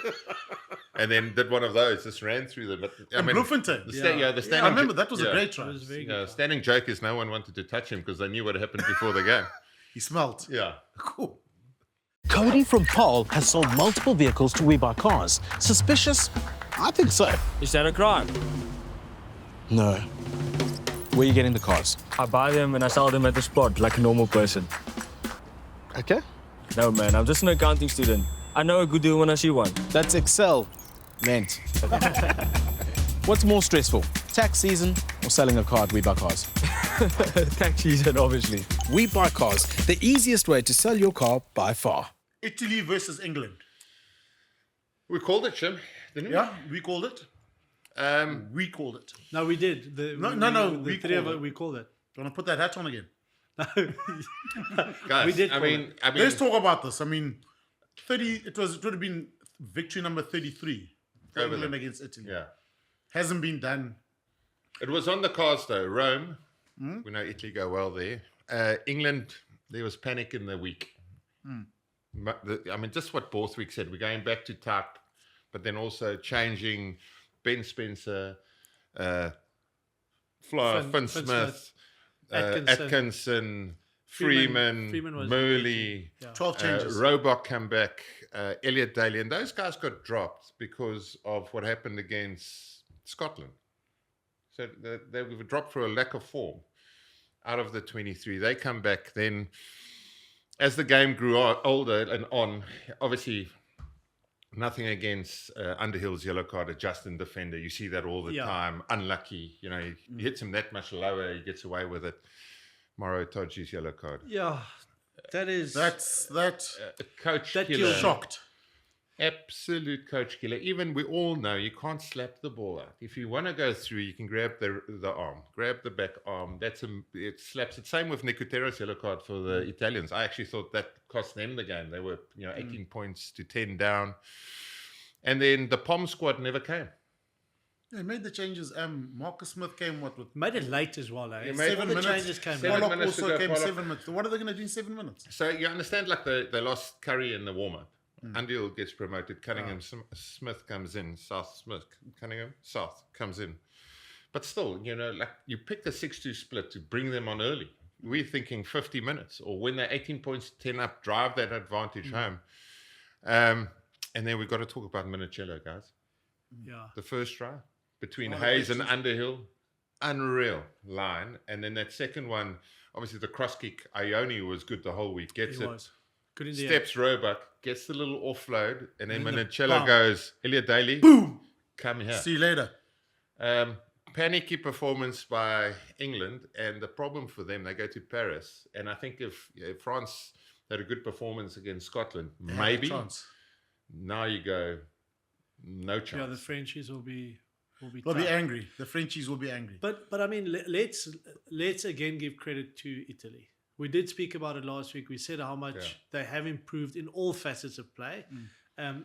Speaker 2: and then did one of those, just ran through them. But I mean,
Speaker 1: Bloemfontein.
Speaker 2: the
Speaker 3: Yeah.
Speaker 2: standing.
Speaker 1: I remember that was a
Speaker 2: yeah.
Speaker 1: great try.
Speaker 3: It was very
Speaker 2: Yeah,
Speaker 3: good.
Speaker 2: standing joke is no one wanted to touch him because they knew what had happened before the game.
Speaker 1: He smelt.
Speaker 2: Yeah.
Speaker 1: Cool.
Speaker 4: Cody from Paul has sold multiple vehicles to We Buy Cars. Suspicious? I think so.
Speaker 5: Is that a crime?
Speaker 4: No. Where are you getting the cars?
Speaker 5: I buy them and I sell them at the spot like a normal person.
Speaker 4: Okay.
Speaker 5: No, man, I'm just an accounting student. I know a good deal when I see one.
Speaker 4: That's Excel meant. What's more stressful, tax season or selling a car at We Buy Cars?
Speaker 5: Tax season, obviously.
Speaker 4: We Buy Cars, the easiest way to sell your car by far.
Speaker 1: Italy versus England.
Speaker 2: We called it, Jim, didn't we?
Speaker 1: Yeah, we called it. We called it.
Speaker 3: No, we did.
Speaker 1: No,
Speaker 3: The
Speaker 1: we
Speaker 3: three of
Speaker 1: called
Speaker 3: us,
Speaker 1: it.
Speaker 3: we called it.
Speaker 1: Do you want to put that hat on again?
Speaker 2: Guys,
Speaker 3: We did
Speaker 2: I
Speaker 3: call
Speaker 2: mean,
Speaker 1: Let's talk about this. I mean, 30. It would have been victory number 33 for
Speaker 2: Over
Speaker 1: England
Speaker 2: them.
Speaker 1: against Italy.
Speaker 2: yeah.
Speaker 1: Hasn't been done.
Speaker 2: It was on the cards though. Rome, we know Italy go well there. England, there was panic in the week. I mean, just what Borthwick said. We're going back to type, but then also changing Ben Spencer, Finn Smith, Atkinson, Freeman
Speaker 3: was
Speaker 2: Murley,
Speaker 1: 12 changes.
Speaker 2: Roebuck come back, Elliot Daly, and those guys got dropped because of what happened against Scotland. So they were dropped for a lack of form out of the 23. They come back then. As the game grew older and on, obviously nothing against Underhill's yellow card, a Justin defender. You see that all the time. Unlucky, he hits him that much lower, he gets away with it. Moro Toji's yellow card.
Speaker 3: Yeah, that is...
Speaker 1: That's
Speaker 2: A coach
Speaker 3: That
Speaker 2: killer.
Speaker 3: kills-
Speaker 1: shocked.
Speaker 2: Absolute coach killer. Even we all know you can't slap the ball out. If you want to go through, you can grab the arm, grab the back arm. It slaps it. Same with Nicotero's yellow card for the Italians. I actually thought that cost them the game. They were 18 points to 10 down, and then the Pom squad never came.
Speaker 1: They made the changes. Marcus Smith came with
Speaker 3: Made it late as well, eh?
Speaker 2: He made-
Speaker 3: All
Speaker 1: 7
Speaker 3: the
Speaker 1: minutes.
Speaker 3: changes came
Speaker 2: Seven
Speaker 3: late.
Speaker 1: Pollock
Speaker 2: minutes to
Speaker 1: also
Speaker 2: go,
Speaker 1: came
Speaker 2: Pollock.
Speaker 1: 7 minutes. What are they going to do in 7 minutes?
Speaker 2: So you understand, like they lost Curry in the warm up. Underhill gets promoted. Cunningham Smith comes in. Cunningham South comes in. But still, like you picked a 6-2 split to bring them on early. we're thinking 50 minutes, or when they're 18 points, 10 up, drive that advantage home. And then we've got to talk about Menoncello, guys.
Speaker 3: Yeah.
Speaker 2: The first try between
Speaker 1: Oh,
Speaker 2: Hayes and
Speaker 1: it's-
Speaker 2: Underhill, unreal line. And then that second one, obviously the cross kick, Ione was good the whole week. Gets
Speaker 3: He
Speaker 2: it,
Speaker 3: was. Good in the air.
Speaker 2: steps Roebuck, gets the little offload, and then
Speaker 3: And then the
Speaker 2: Menoncello
Speaker 3: bum.
Speaker 2: goes, Elliot Daly,
Speaker 1: Boom.
Speaker 2: come here.
Speaker 1: See you later.
Speaker 2: Panicky performance by England, and the problem for them, they go to Paris, and I think if France had a good performance against Scotland,
Speaker 1: They had a
Speaker 2: maybe
Speaker 1: chance.
Speaker 2: now you go no chance.
Speaker 3: Yeah, the Frenchies will be
Speaker 1: They'll be
Speaker 3: tough.
Speaker 1: angry. The Frenchies will be angry.
Speaker 3: But I mean, let's again give credit to Italy. We did speak about it last week. We said how much they have improved in all facets of play.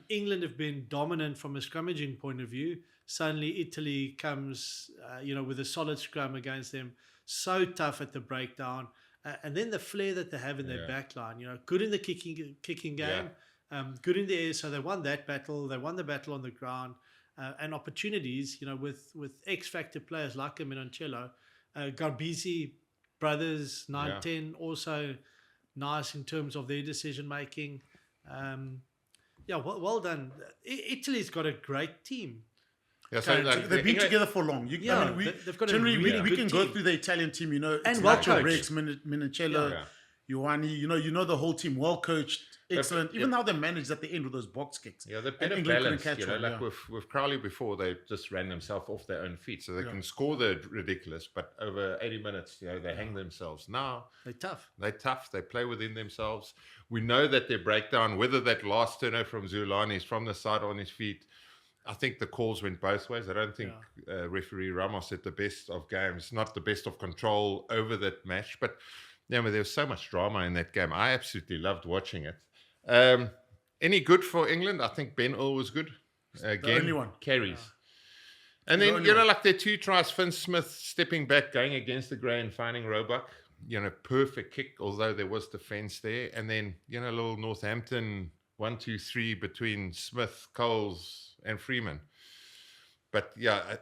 Speaker 3: England have been dominant from a scrummaging point of view. Suddenly, Italy comes, with a solid scrum against them. So tough at the breakdown, and then the flair that they have in their back line. Good in the kicking game, good in the air. So they won that battle. They won the battle on the ground, and opportunities. With X factor players like a Menoncello, Garbisi brothers 9-10 also nice in terms of their decision making. Well done. Italy's got a great team.
Speaker 2: Yeah, so
Speaker 3: Okay,
Speaker 2: like,
Speaker 1: They've been
Speaker 2: England-
Speaker 1: together for long.
Speaker 3: They've got a
Speaker 1: generally
Speaker 3: really
Speaker 1: we
Speaker 3: good
Speaker 1: can go
Speaker 3: team.
Speaker 1: through the Italian team.
Speaker 3: And
Speaker 1: it's
Speaker 3: well
Speaker 1: Nacho
Speaker 3: coached.
Speaker 1: Rex, Menoncello,
Speaker 2: Yeah.
Speaker 1: Ioane. You know the whole team, well coached, excellent. Even how they managed at the end with those box kicks.
Speaker 2: Yeah, they're
Speaker 1: And
Speaker 2: better
Speaker 1: England couldn't
Speaker 2: balanced.
Speaker 1: catch one,
Speaker 2: Like
Speaker 1: yeah.
Speaker 2: with Crowley before, they just ran themselves off their own feet, so they can score the ridiculous. But over 80 minutes, they hang themselves. Now
Speaker 3: They're tough.
Speaker 2: they're tough. They play within themselves. We know that their breakdown, whether that last turnover from Zulani is from the side on his feet, I think the calls went both ways. I don't think referee Ramos had the best of games, not the best of control over that match. But there was so much drama in that game. I absolutely loved watching it. Any good for England? I think Ben Earl was good. Again,
Speaker 1: only one.
Speaker 2: carries. And
Speaker 1: The
Speaker 2: then,
Speaker 1: only one.
Speaker 2: like their two tries, Finn Smith stepping back, going against the grain, finding Roebuck. Perfect kick, although there was defence there. And then, little Northampton 1-2-3 between Smith, Coles, and Freeman. But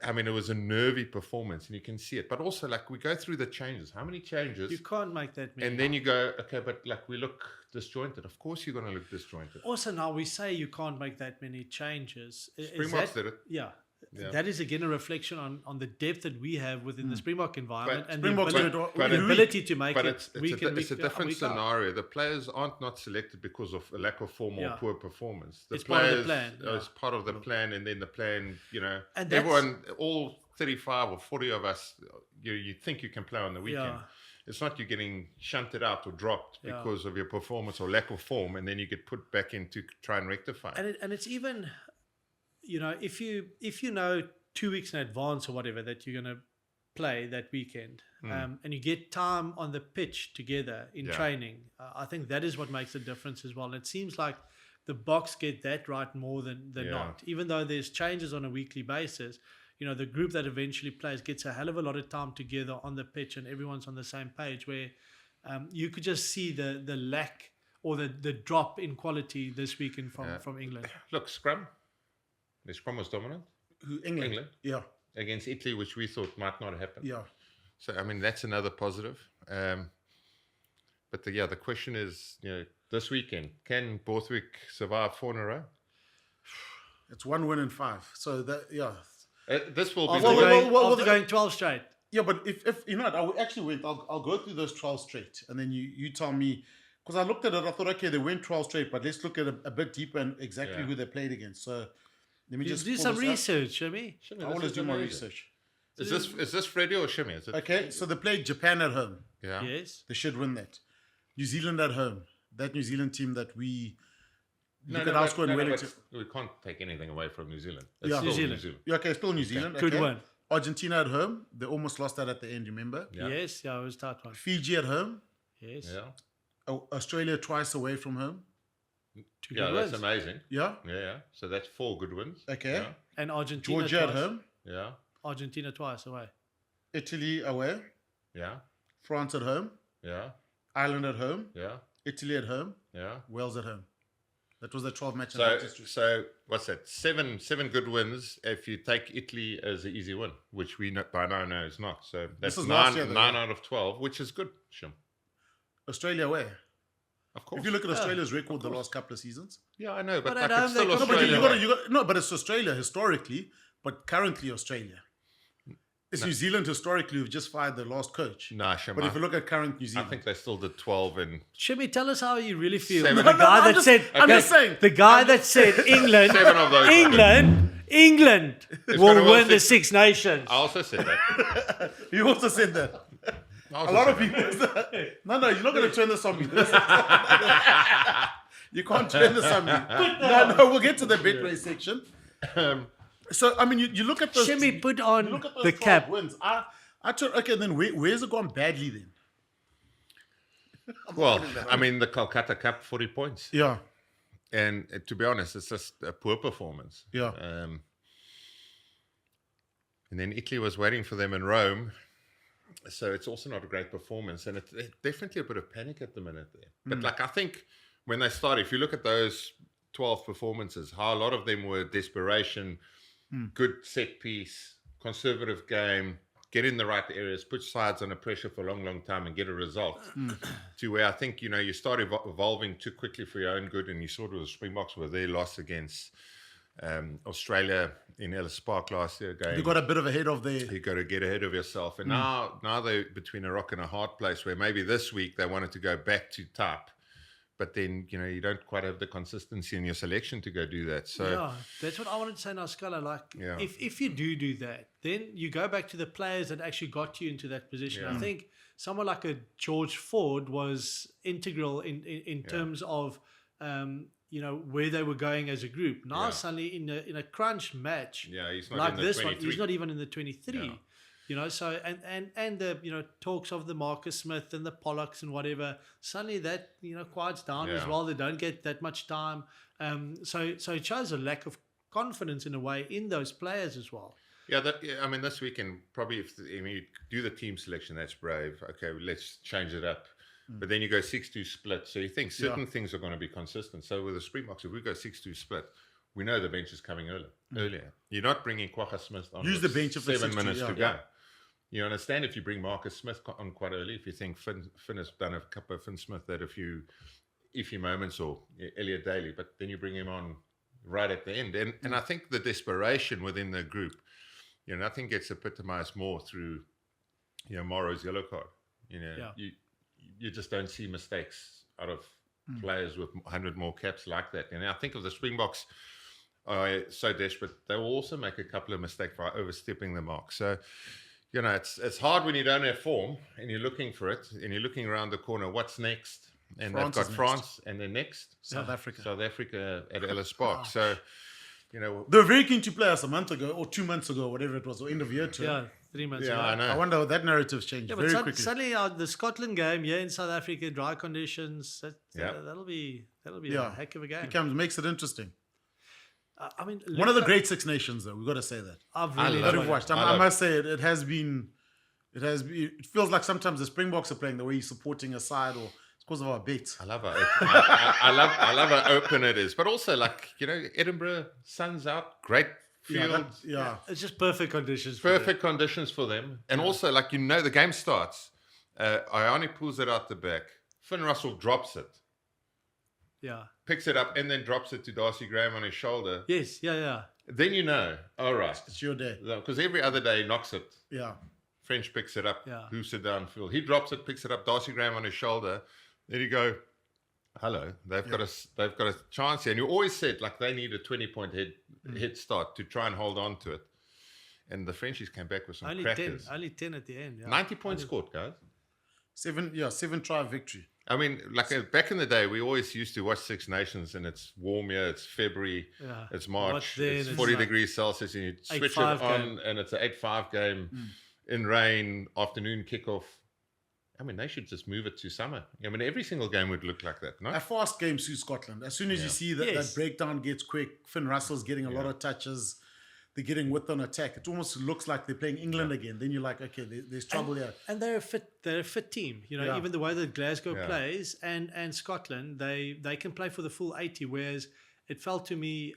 Speaker 2: I mean, it was a nervy performance, and you can see it. But also, like, we go through the changes. How many changes?
Speaker 3: You can't make that many.
Speaker 2: And then you go, okay, but like we look disjointed. Of course, you're going to look disjointed.
Speaker 3: Also, now we say you can't make that many changes.
Speaker 2: Springboks did it.
Speaker 3: Yeah. That is again a reflection on the depth that we have within the Springbok environment
Speaker 2: But
Speaker 3: and
Speaker 1: Springboks
Speaker 3: the
Speaker 1: did
Speaker 3: ability,
Speaker 1: it all-
Speaker 3: the
Speaker 1: but
Speaker 3: ability to make
Speaker 2: But
Speaker 3: it.
Speaker 2: it's a different
Speaker 3: week out.
Speaker 2: scenario. The players aren't not selected because of a lack of form or
Speaker 3: Yeah.
Speaker 2: poor performance. The
Speaker 3: It's part of the
Speaker 2: players
Speaker 3: plan,
Speaker 2: are
Speaker 3: yeah.
Speaker 2: part of the plan, and then the plan,
Speaker 3: And that's-
Speaker 2: everyone, all 35 or 40 of us, you think you can play on the weekend.
Speaker 3: Yeah.
Speaker 2: It's not you getting shunted out or dropped
Speaker 3: Yeah.
Speaker 2: because of your performance or lack of form, and then you get put back in to try and rectify.
Speaker 3: And it's even, if you know 2 weeks in advance or whatever that you're going to play that weekend, and you get time on the pitch together in training, I think that is what makes the difference as well. And it seems like the Box get that right more than not. Even though there's changes on a weekly basis, the group that eventually plays gets a hell of a lot of time together on the pitch, and everyone's on the same page. Where you could just see the lack or the drop in quality this weekend from England.
Speaker 2: Look, scrum. The scrum was dominant
Speaker 1: England. Yeah.
Speaker 2: against Italy, which we thought might not happen.
Speaker 1: Yeah.
Speaker 2: So, I mean, that's another positive. But the question is, this weekend, can Borthwick survive 4 in a row?
Speaker 1: It's 1 win in 5. So that
Speaker 2: This will be
Speaker 3: After
Speaker 1: well,
Speaker 3: going 12 straight.
Speaker 1: Yeah, but if you know what, I'll go through those 12 straight, and then you tell me, because I looked at it, I thought, okay, they went 12 straight, but let's look at a bit deeper and exactly who they played against. So let me just
Speaker 3: Do
Speaker 1: pull
Speaker 3: some
Speaker 1: this up.
Speaker 3: research, Shami.
Speaker 1: I always do my research.
Speaker 2: Is this Freddie or Shimmy? Is it?
Speaker 1: Okay, so they played Japan at home.
Speaker 2: Yeah.
Speaker 3: Yes.
Speaker 1: They should win that. New Zealand at home. That New Zealand team that we look at
Speaker 2: No,
Speaker 1: our score in
Speaker 2: but
Speaker 1: Wellington.
Speaker 2: we can't take anything away from New Zealand.
Speaker 1: Yeah.
Speaker 2: Still
Speaker 3: New Zealand.
Speaker 1: Yeah, okay, still New Zealand.
Speaker 3: Good
Speaker 1: okay.
Speaker 3: one.
Speaker 1: Argentina at home. They almost lost that at the end, remember?
Speaker 2: Yeah.
Speaker 3: Yes, it was a tight one.
Speaker 1: Fiji at home.
Speaker 3: Yes.
Speaker 2: Yeah.
Speaker 1: Australia twice away from home.
Speaker 3: Two
Speaker 2: Yeah,
Speaker 3: good
Speaker 2: that's
Speaker 3: wins.
Speaker 2: amazing.
Speaker 1: Yeah.
Speaker 2: Yeah. So that's 4 good wins.
Speaker 1: Okay.
Speaker 2: Yeah.
Speaker 3: And Argentina
Speaker 1: Georgia at
Speaker 3: twice.
Speaker 1: home.
Speaker 2: Yeah.
Speaker 3: Argentina twice away.
Speaker 1: Italy away.
Speaker 2: Yeah.
Speaker 1: France at home.
Speaker 2: Yeah.
Speaker 1: Ireland at home.
Speaker 2: Yeah.
Speaker 1: Italy at home.
Speaker 2: Yeah.
Speaker 1: Wales at home. That was the 12 match.
Speaker 2: So what's that? Seven good wins. If you take Italy as an easy win, which we by now know is not. So that's
Speaker 1: This is last year,
Speaker 2: nine
Speaker 1: though.
Speaker 2: out of 12, which is good. Shim.
Speaker 1: Australia where?
Speaker 2: Of course.
Speaker 1: If you look at Australia's record the last couple of seasons.
Speaker 2: Yeah, I know, but
Speaker 3: But
Speaker 2: like,
Speaker 3: at home
Speaker 2: it's still
Speaker 3: they got-
Speaker 2: Australia.
Speaker 1: No, but it's Australia historically, but currently Australia. It's New Zealand historically who've just fired their last coach.
Speaker 2: Nah, Shim,
Speaker 1: But if you look at current New
Speaker 2: I
Speaker 1: Zealand.
Speaker 2: think they still did 12 and
Speaker 3: Shimmy, tell us how you really feel.
Speaker 2: Seven.
Speaker 3: The
Speaker 2: No,
Speaker 3: guy
Speaker 1: I'm
Speaker 3: that said,
Speaker 1: just saying.
Speaker 3: the guy that said England,
Speaker 2: 7 of those.
Speaker 3: England
Speaker 2: gonna
Speaker 3: will
Speaker 2: win
Speaker 3: win the
Speaker 2: six-
Speaker 3: Six Nations.
Speaker 2: I also said that.
Speaker 1: You also said that.
Speaker 2: I also
Speaker 1: A lot
Speaker 2: said
Speaker 1: of people. No, you're not going to turn this on me. You can't turn this on me. No, we'll get to the betway section. So, I mean, you look at the.
Speaker 3: Shimmy, put
Speaker 1: you
Speaker 3: on
Speaker 1: look at those
Speaker 3: the
Speaker 1: 12
Speaker 3: cap.
Speaker 1: wins. Okay, then where's it gone badly then?
Speaker 2: Well, I mean, the Kolkata Cup, 40 points.
Speaker 1: Yeah,
Speaker 2: And to be honest, it's just a poor performance.
Speaker 1: yeah.
Speaker 2: And then Italy was waiting for them in Rome. So it's also not a great performance. And it's definitely a bit of panic at the minute there. But like, I think when they started, if you look at those 12 performances, how a lot of them were desperation, good set piece, conservative game, get in the right areas, put sides under pressure for a long, long time and get a result. To where I think, you start evolving too quickly for your own good. And you saw it with the Springboks with their loss against Australia in Ellis Park last year.
Speaker 1: They got a bit of ahead of their.
Speaker 2: You got to get ahead of yourself. And now they're between a rock and a hard place where maybe this week they wanted to go back to type. But then, you don't quite have the consistency in your selection to go do that. So
Speaker 3: Yeah, that's what I wanted to say now, Scala. Like,
Speaker 2: Yeah.
Speaker 3: if you do that, then you go back to the players that actually got you into that position. I think someone like a George Ford was integral in terms of, where they were going as a group. Now suddenly in a crunch match,
Speaker 2: yeah, he's not
Speaker 3: like
Speaker 2: in the
Speaker 3: this
Speaker 2: 23.
Speaker 3: one, he's not even in the 23.
Speaker 2: Yeah.
Speaker 3: So and the talks of the Marcus Smith and the Pollocks and whatever, suddenly that quiets down as
Speaker 2: Yeah.
Speaker 3: well. They don't get that much time, so it shows a lack of confidence in a way in those players as well.
Speaker 2: Yeah, I mean, this weekend, probably if you do the team selection, that's brave. Okay, let's change it up. But then you go 6-2 split. So you think certain things are going to be consistent. So with the Springboks, if we go 6-2 split, we know the bench is coming earlier. You're not bringing Kwagga Smith on
Speaker 1: Use
Speaker 2: with
Speaker 1: the bench if it's
Speaker 2: 7
Speaker 1: 6-2,
Speaker 2: minutes to
Speaker 1: yeah.
Speaker 2: go. You understand if you bring Marcus Smith on quite early, if you think Finn has done a couple of Finn Smith at a few iffy moments, or Elliot Daly, but then you bring him on right at the end. And I think the desperation within the group, nothing gets epitomized more through, Morrow's yellow card. You just don't see mistakes out of players with 100 more caps like that. And I think of the Springboks are so desperate, they will also make a couple of mistakes by overstepping the mark. So, it's hard when you don't have form and you're looking for it and you're looking around the corner, what's next? And
Speaker 1: France
Speaker 2: they've
Speaker 1: is
Speaker 2: got
Speaker 1: next.
Speaker 2: France and then next
Speaker 1: South Africa.
Speaker 2: South Africa at Ellis Park. So,
Speaker 1: They were very keen to play us a month ago or 2 months ago, whatever it was, or end of year tour.
Speaker 3: Yeah, 3 months ago.
Speaker 2: I know.
Speaker 1: I wonder how that narrative's changed
Speaker 3: Yeah,
Speaker 1: very
Speaker 3: but
Speaker 1: quickly.
Speaker 3: suddenly the Scotland game, in South Africa, dry conditions. That'll be a heck of a game.
Speaker 1: Makes it interesting.
Speaker 3: I mean,
Speaker 1: One of the great Six Nations, though. We've got to say that.
Speaker 3: I've
Speaker 2: I
Speaker 3: really
Speaker 2: love
Speaker 1: That
Speaker 2: it.
Speaker 1: we've watched.
Speaker 2: I
Speaker 1: I
Speaker 2: love
Speaker 1: must say it has been. It feels like sometimes the Springboks are playing the way he's supporting a side, or it's because of our bets.
Speaker 2: I love it. I love how open it is. But also, Edinburgh, sun's out, great field.
Speaker 3: It's just perfect conditions. for
Speaker 2: Perfect conditions for them. And also, the game starts. Ione pulls it out the back. Finn Russell drops it.
Speaker 3: them. Yeah.
Speaker 2: Picks it up and then drops it to Darcy Graham on his shoulder.
Speaker 3: Yes. Yeah.
Speaker 2: Then all right.
Speaker 1: It's your day.
Speaker 2: Because every other day he knocks it.
Speaker 1: Yeah.
Speaker 2: French picks it up,
Speaker 3: Yeah.
Speaker 2: hooves it downfield. He drops it, picks it up, Darcy Graham on his shoulder. Then you go, hello, they've got a chance here. And you always said they need a 20-point head start to try and hold on to it. And the Frenchies came back with some
Speaker 3: Only
Speaker 2: crackers.
Speaker 3: 10 at the end. Yeah.
Speaker 2: 90 points scored, guys.
Speaker 1: 7 try victory.
Speaker 2: I mean, back in the day, we always used to watch Six Nations, and it's warm here, it's February,
Speaker 3: Yeah.
Speaker 2: it's March,
Speaker 3: Watch then,
Speaker 2: it's
Speaker 3: it's
Speaker 2: 40
Speaker 3: like
Speaker 2: degrees Celsius, and you switch it
Speaker 3: 8-5
Speaker 2: on,
Speaker 3: game.
Speaker 2: and it's an 8-5 game in rain, afternoon kickoff. I mean, they should just move it to summer. I mean, every single game would look like that, no?
Speaker 1: A fast game suits Scotland. As soon as you see that
Speaker 3: Yes.
Speaker 1: breakdown gets quick, Finn Russell's getting a lot of touches. they're getting width on attack. It almost looks like they're playing England again. Then you're like, okay, there's trouble here.
Speaker 3: And they're a fit team. You know,
Speaker 1: Yeah.
Speaker 3: even the way that Glasgow
Speaker 2: Yeah.
Speaker 3: plays and Scotland, they can play for the full 80. Whereas it felt to me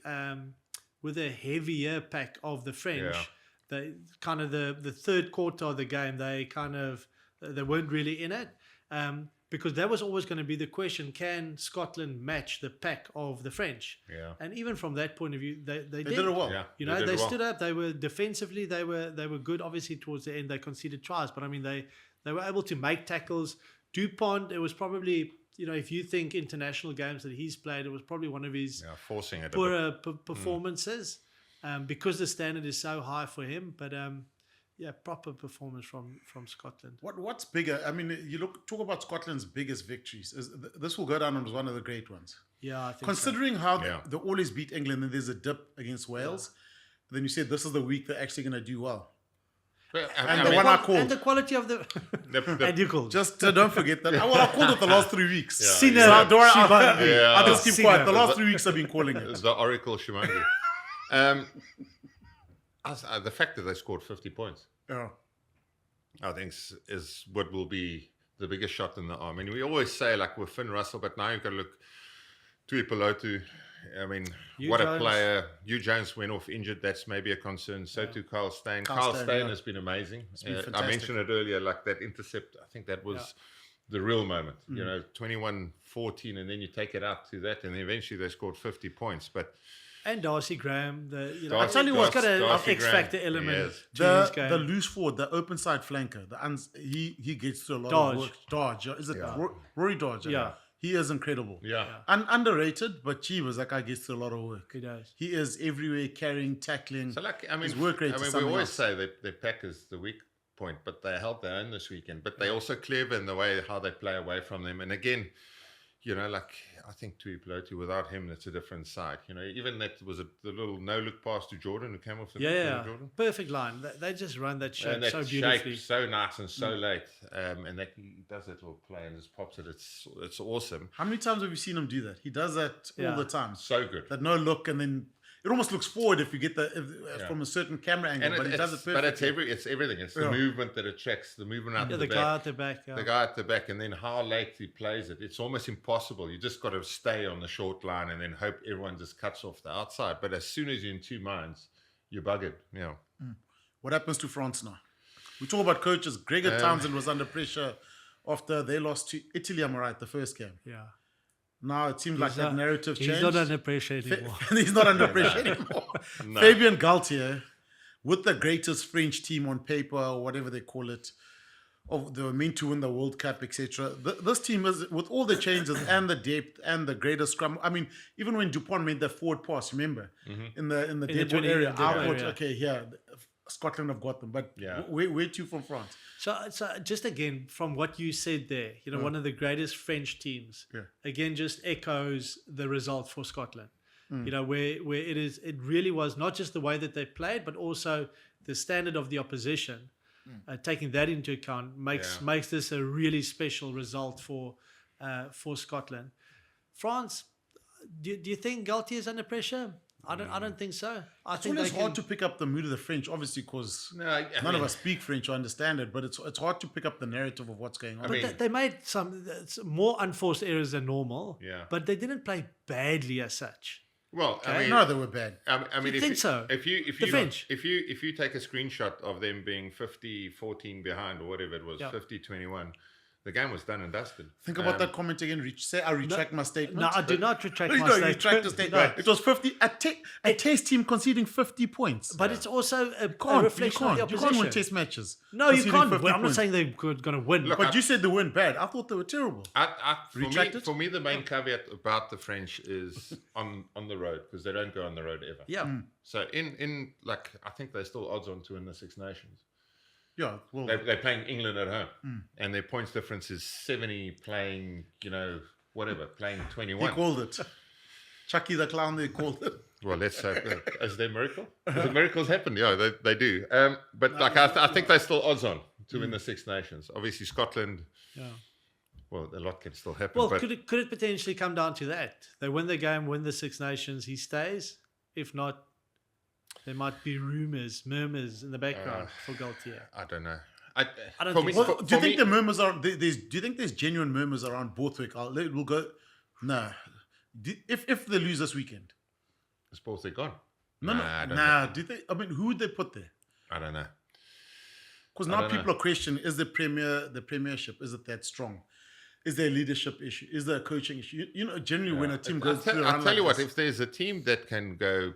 Speaker 3: with a heavier pack of the French, they kind of the third quarter of the game, they weren't really in it. Because that was always going to be the question: can Scotland match the pack of the French?
Speaker 2: Yeah.
Speaker 3: And even from that point of view, they
Speaker 1: They did it well.
Speaker 2: Yeah.
Speaker 3: You know,
Speaker 2: did
Speaker 3: they
Speaker 2: well.
Speaker 3: stood up. They were defensively. They were good. Obviously, towards the end, they conceded tries, but I mean, they were able to make tackles. Dupont, it was probably, you know, if you think international games that he's played, it was probably one of his
Speaker 2: Forcing it.
Speaker 3: poorer performances because the standard is so high for him. But proper performance from Scotland.
Speaker 1: What's bigger? I mean, talk about Scotland's biggest victories. This will go down as one of the great ones.
Speaker 3: Yeah, I think
Speaker 1: Considering how
Speaker 2: Yeah.
Speaker 1: they always beat England and there's a dip against Wales, then you said this is the week they're actually going to do well.
Speaker 2: Well,
Speaker 1: And the one I called.
Speaker 3: and the quality of the and you called
Speaker 1: Just don't forget that. I called it the last 3 weeks.
Speaker 3: Sina
Speaker 1: So don't worry,
Speaker 3: Shivangi.
Speaker 2: Yeah.
Speaker 1: I'll just keep
Speaker 3: Sina.
Speaker 1: quiet. The last 3 weeks I've been calling it.
Speaker 2: It's the Oracle Shimangi. The fact that they scored 50 points,
Speaker 1: Yeah.
Speaker 2: I think, is what will be the biggest shot in the arm. I mean, we always say, like, with Finn Russell, but now you've got to look to Ipelotu. I mean,
Speaker 3: Hugh
Speaker 2: what
Speaker 3: Jones.
Speaker 2: a player. Hugh Jones went off injured. That's maybe a concern. So too Carl Steyn. Carl Steyn has been amazing.
Speaker 1: been
Speaker 2: I
Speaker 1: fantastic.
Speaker 2: mentioned it earlier, like that intercept. I think that was the real moment. You know, 21-14, and then you take it out to that, and eventually they scored 50 points. But
Speaker 3: and Darcy Graham. I
Speaker 2: Darcy-
Speaker 3: tell you what, he's got an
Speaker 2: Darcy
Speaker 3: X
Speaker 2: Graham,
Speaker 3: factor element
Speaker 2: yes.
Speaker 3: to his game.
Speaker 1: The loose forward, the open side flanker, he gets through a lot
Speaker 3: Dodge.
Speaker 1: of work. Dodge. Is it Rory Dodge?
Speaker 3: Yeah.
Speaker 1: He is incredible.
Speaker 2: yeah.
Speaker 1: Underrated, but gee, was that guy gets through a lot of work.
Speaker 3: He does.
Speaker 1: He is everywhere, carrying, tackling.
Speaker 2: So, like, I mean,
Speaker 1: His work rate is
Speaker 2: we
Speaker 1: something
Speaker 2: always
Speaker 1: else.
Speaker 2: say that their pack is the weak point, but they held their own this weekend. But they're also clever in the way how they play away from them. And again, you know, like, I think Tui Pelotu, without him, it's a different side. You know, even that was the little no-look pass to Jordan, who came off the Jordan.
Speaker 3: Perfect line. They just run that shape
Speaker 2: And that
Speaker 3: so beautifully.
Speaker 2: shape, so nice and so late. And that he does that little play and just pops it. It's awesome.
Speaker 1: How many times have you seen him do that? He does that all
Speaker 3: Yeah.
Speaker 1: the time.
Speaker 2: So good.
Speaker 1: That no look, and then it almost looks forward if you get from a certain camera angle,
Speaker 2: And
Speaker 1: but he does it perfectly.
Speaker 2: but it's everything. It's the
Speaker 1: Yeah.
Speaker 2: movement that attracts, the movement out
Speaker 3: Yeah,
Speaker 2: the
Speaker 3: the
Speaker 2: back.
Speaker 3: guy at the back. Yeah.
Speaker 2: The guy at the back, and then how late he plays it. It's almost impossible. You just got to stay on the short line and then hope everyone just cuts off the outside. But as soon as you're in two minds, you're buggered. You know.
Speaker 1: What happens to France now? We talk about coaches. Gregor Townsend was under pressure after they lost to Italy, am I right, the first game.
Speaker 3: Yeah.
Speaker 1: Now it seems like that narrative changed.
Speaker 3: He's not under pressure anymore.
Speaker 1: He's not under pressure anymore. Fabien Galtier, with the greatest French team on paper or whatever they call it, they were meant to win the World Cup, etc. This team is, with all the changes and the depth and the greater scrum. I mean, even when Dupont made that forward pass, remember, in the dead ball
Speaker 3: 20
Speaker 1: area,
Speaker 3: dead
Speaker 1: I
Speaker 3: ball
Speaker 1: thought,
Speaker 3: area.
Speaker 1: okay, here, Scotland have got them. But
Speaker 2: Yeah.
Speaker 1: where to from France?
Speaker 3: So just again, from what you said there, you know, one of the greatest French teams, again, just echoes the result for Scotland. You know, where it really was not just the way that they played, but also the standard of the opposition. Taking that into account makes this a really special result for Scotland. France, do you think Galtier is under pressure? I don't think so. I
Speaker 1: It's
Speaker 3: think
Speaker 1: always
Speaker 3: they
Speaker 1: hard
Speaker 3: can,
Speaker 1: to pick up the mood of the French, obviously, because
Speaker 2: I
Speaker 1: none
Speaker 2: mean,
Speaker 1: of us speak French or understand it, but it's hard to pick up the narrative of what's going on.
Speaker 3: But they made some more unforced errors than normal.
Speaker 2: Yeah.
Speaker 3: But they didn't play badly as such.
Speaker 2: Well, I mean,
Speaker 1: No, they were bad.
Speaker 2: I mean,
Speaker 3: You think so?
Speaker 2: If you
Speaker 3: The French.
Speaker 2: if you take a screenshot of them being 50-14 behind or whatever it was,
Speaker 3: Yeah.
Speaker 2: 50-21, the game was done and dusted.
Speaker 1: Think about that comment again. Say, I retract my statement.
Speaker 3: No, I do not retract
Speaker 1: No,
Speaker 3: my
Speaker 1: you
Speaker 3: statement.
Speaker 1: retract the statement.
Speaker 3: No.
Speaker 1: It was 50. A test team conceding 50 points.
Speaker 3: But it's also a
Speaker 1: you
Speaker 3: reflection of the
Speaker 1: can't. You can't win
Speaker 3: opposition.
Speaker 1: test matches.
Speaker 3: No, you
Speaker 1: conceding
Speaker 3: can't.
Speaker 1: 50
Speaker 3: I'm not
Speaker 1: points.
Speaker 3: saying they're going to win.
Speaker 2: Look,
Speaker 1: But you said they weren't bad. I thought they were terrible. Retracted?
Speaker 2: For me, the main caveat about the French is on the road, because they don't go on the road ever.
Speaker 3: yeah.
Speaker 2: So in like, I think they're still odds on to win the Six Nations.
Speaker 1: Yeah, well,
Speaker 2: They're playing England at home, and their points difference is 70 playing, whatever, playing 21.
Speaker 1: he called it. Chucky the Clown, they called it.
Speaker 2: Well, let's hope. Is there a miracle? The miracles happen. Yeah, they do. But I think they're still odds on to win the Six Nations. Obviously, Scotland.
Speaker 3: Yeah.
Speaker 2: Well, a lot can still happen.
Speaker 3: Well,
Speaker 2: but
Speaker 3: could it potentially come down to that? They win the game, win the Six Nations, he stays. If not, There might be murmurs in the background for Galtier.
Speaker 2: I don't know.
Speaker 3: I don't
Speaker 2: for
Speaker 3: think
Speaker 2: me,
Speaker 3: so.
Speaker 1: Well, do you think the murmurs are do you think there's genuine murmurs around Borthwick? We'll go. No, if they lose this weekend,
Speaker 2: is Borthwick gone?
Speaker 1: no,
Speaker 2: I don't
Speaker 1: nah.
Speaker 2: know.
Speaker 1: Do you think? I mean, who would they put there?
Speaker 2: I don't know.
Speaker 1: Because
Speaker 2: I
Speaker 1: now
Speaker 2: don't
Speaker 1: people
Speaker 2: know.
Speaker 1: are questioning: is the Premiership, is it that strong? Is there a leadership issue? Is there a coaching issue? You know, generally when a team goes through a run
Speaker 2: I'll tell you
Speaker 1: like
Speaker 2: what.
Speaker 1: this-
Speaker 2: If there's a team that can go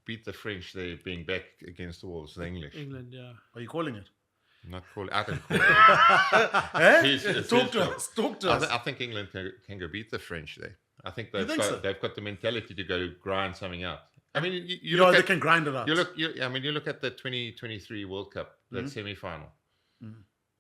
Speaker 2: beat the French, they're being back against the walls. The English.
Speaker 3: England, yeah.
Speaker 1: are you calling it?
Speaker 2: Not call. I don't call it.
Speaker 1: Eh?
Speaker 2: It's
Speaker 1: Talk
Speaker 2: his
Speaker 1: to
Speaker 2: job.
Speaker 1: us. Talk to us.
Speaker 2: I think England can go beat the French there. I think
Speaker 1: You think so?
Speaker 2: they've got the mentality to go grind something out. I mean, you
Speaker 1: You
Speaker 2: look
Speaker 1: know, they
Speaker 2: at
Speaker 1: can grind it out.
Speaker 2: you look at the 2023 World Cup, that semi-final,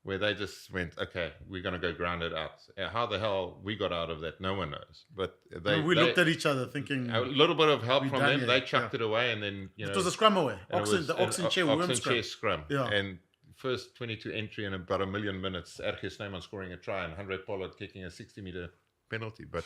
Speaker 2: where they just went, okay, we're going to go grind it out. How the hell we got out of that, no one knows. But
Speaker 1: we looked at each other thinking
Speaker 2: a little bit of help
Speaker 1: we
Speaker 2: from
Speaker 1: done
Speaker 2: them.
Speaker 1: here,
Speaker 2: They chucked it away, and then
Speaker 1: it was a scrum away.
Speaker 2: and it was
Speaker 1: The Oxen
Speaker 2: an
Speaker 1: chair
Speaker 2: Oxen
Speaker 1: women's
Speaker 2: chair
Speaker 1: scrum.
Speaker 2: scrum.
Speaker 1: Yeah.
Speaker 2: And first 22 entry in about a million minutes. Erkje Snyman scoring a try and 100 Pollard kicking a 60-meter penalty. But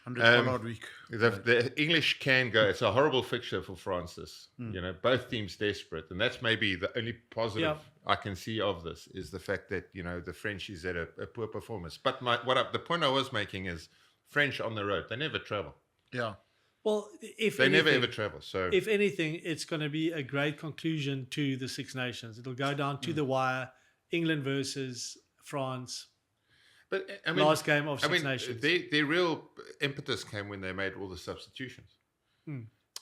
Speaker 1: 100 Pollard week.
Speaker 2: the English can go. It's a horrible fixture for Francis. You know, both teams desperate, and that's maybe the only positive I can see of this is the fact that the French is at a poor performance. But the point I was making is French on the road, they never travel.
Speaker 1: Yeah.
Speaker 3: Well, if
Speaker 2: They never
Speaker 3: anything-
Speaker 2: ever travel. So
Speaker 3: If anything, it's going to be a great conclusion to the Six Nations. It'll go down to the wire. England versus France.
Speaker 2: but I mean,
Speaker 3: Last game of Six Nations.
Speaker 2: Their real impetus came when they made all the substitutions.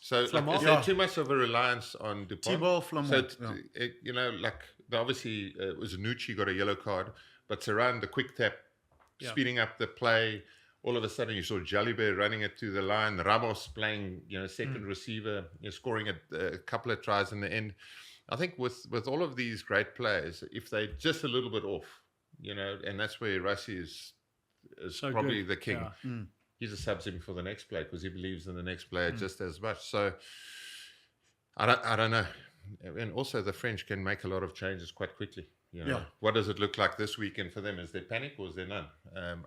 Speaker 2: So
Speaker 3: Flamand?
Speaker 2: is there too much of a reliance on Dupont?
Speaker 1: Thibaut Flamand,
Speaker 2: So obviously it was Nucci got a yellow card, but Saran, the quick tap, speeding up the play. All of a sudden, you saw Jalibert running it to the line. Ramos playing, second receiver, scoring a couple of tries in the end. I think with all of these great players, if they're just a little bit off, and that's where Rassi is
Speaker 3: So
Speaker 2: probably
Speaker 3: good.
Speaker 2: the king.
Speaker 3: Yeah.
Speaker 2: He's a subs him for the next player because he believes in the next player just as much. So I don't know. And also the French can make a lot of changes quite quickly. What does it look like this weekend for them? Is there panic or is there none?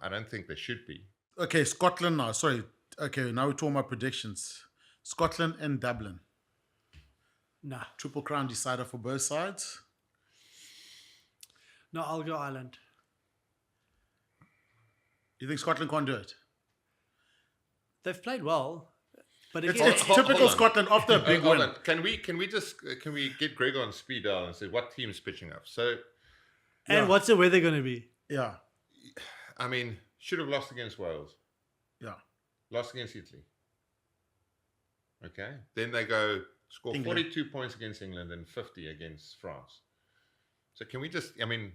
Speaker 2: I don't think there should be.
Speaker 1: Okay, Scotland now. Sorry. Okay, now we're talking about predictions. Scotland and Dublin.
Speaker 3: Nah.
Speaker 1: Triple Crown decider for both sides.
Speaker 3: No, I'll go Ireland.
Speaker 1: You think Scotland can't do it?
Speaker 3: They've played well. But
Speaker 1: It's,
Speaker 3: again,
Speaker 1: it's
Speaker 2: Hold
Speaker 1: typical
Speaker 2: on.
Speaker 1: Scotland after a big
Speaker 2: Hold
Speaker 1: win.
Speaker 2: on. Can we get Gregor on speed dial and say what team's pitching up? So
Speaker 3: and what's the weather going to be?
Speaker 1: Yeah,
Speaker 2: I mean, should have lost against Wales,
Speaker 1: yeah.
Speaker 2: lost against Italy. Okay, then they go score
Speaker 1: England.
Speaker 2: 42 points against England and 50 against France. So can we just? I mean,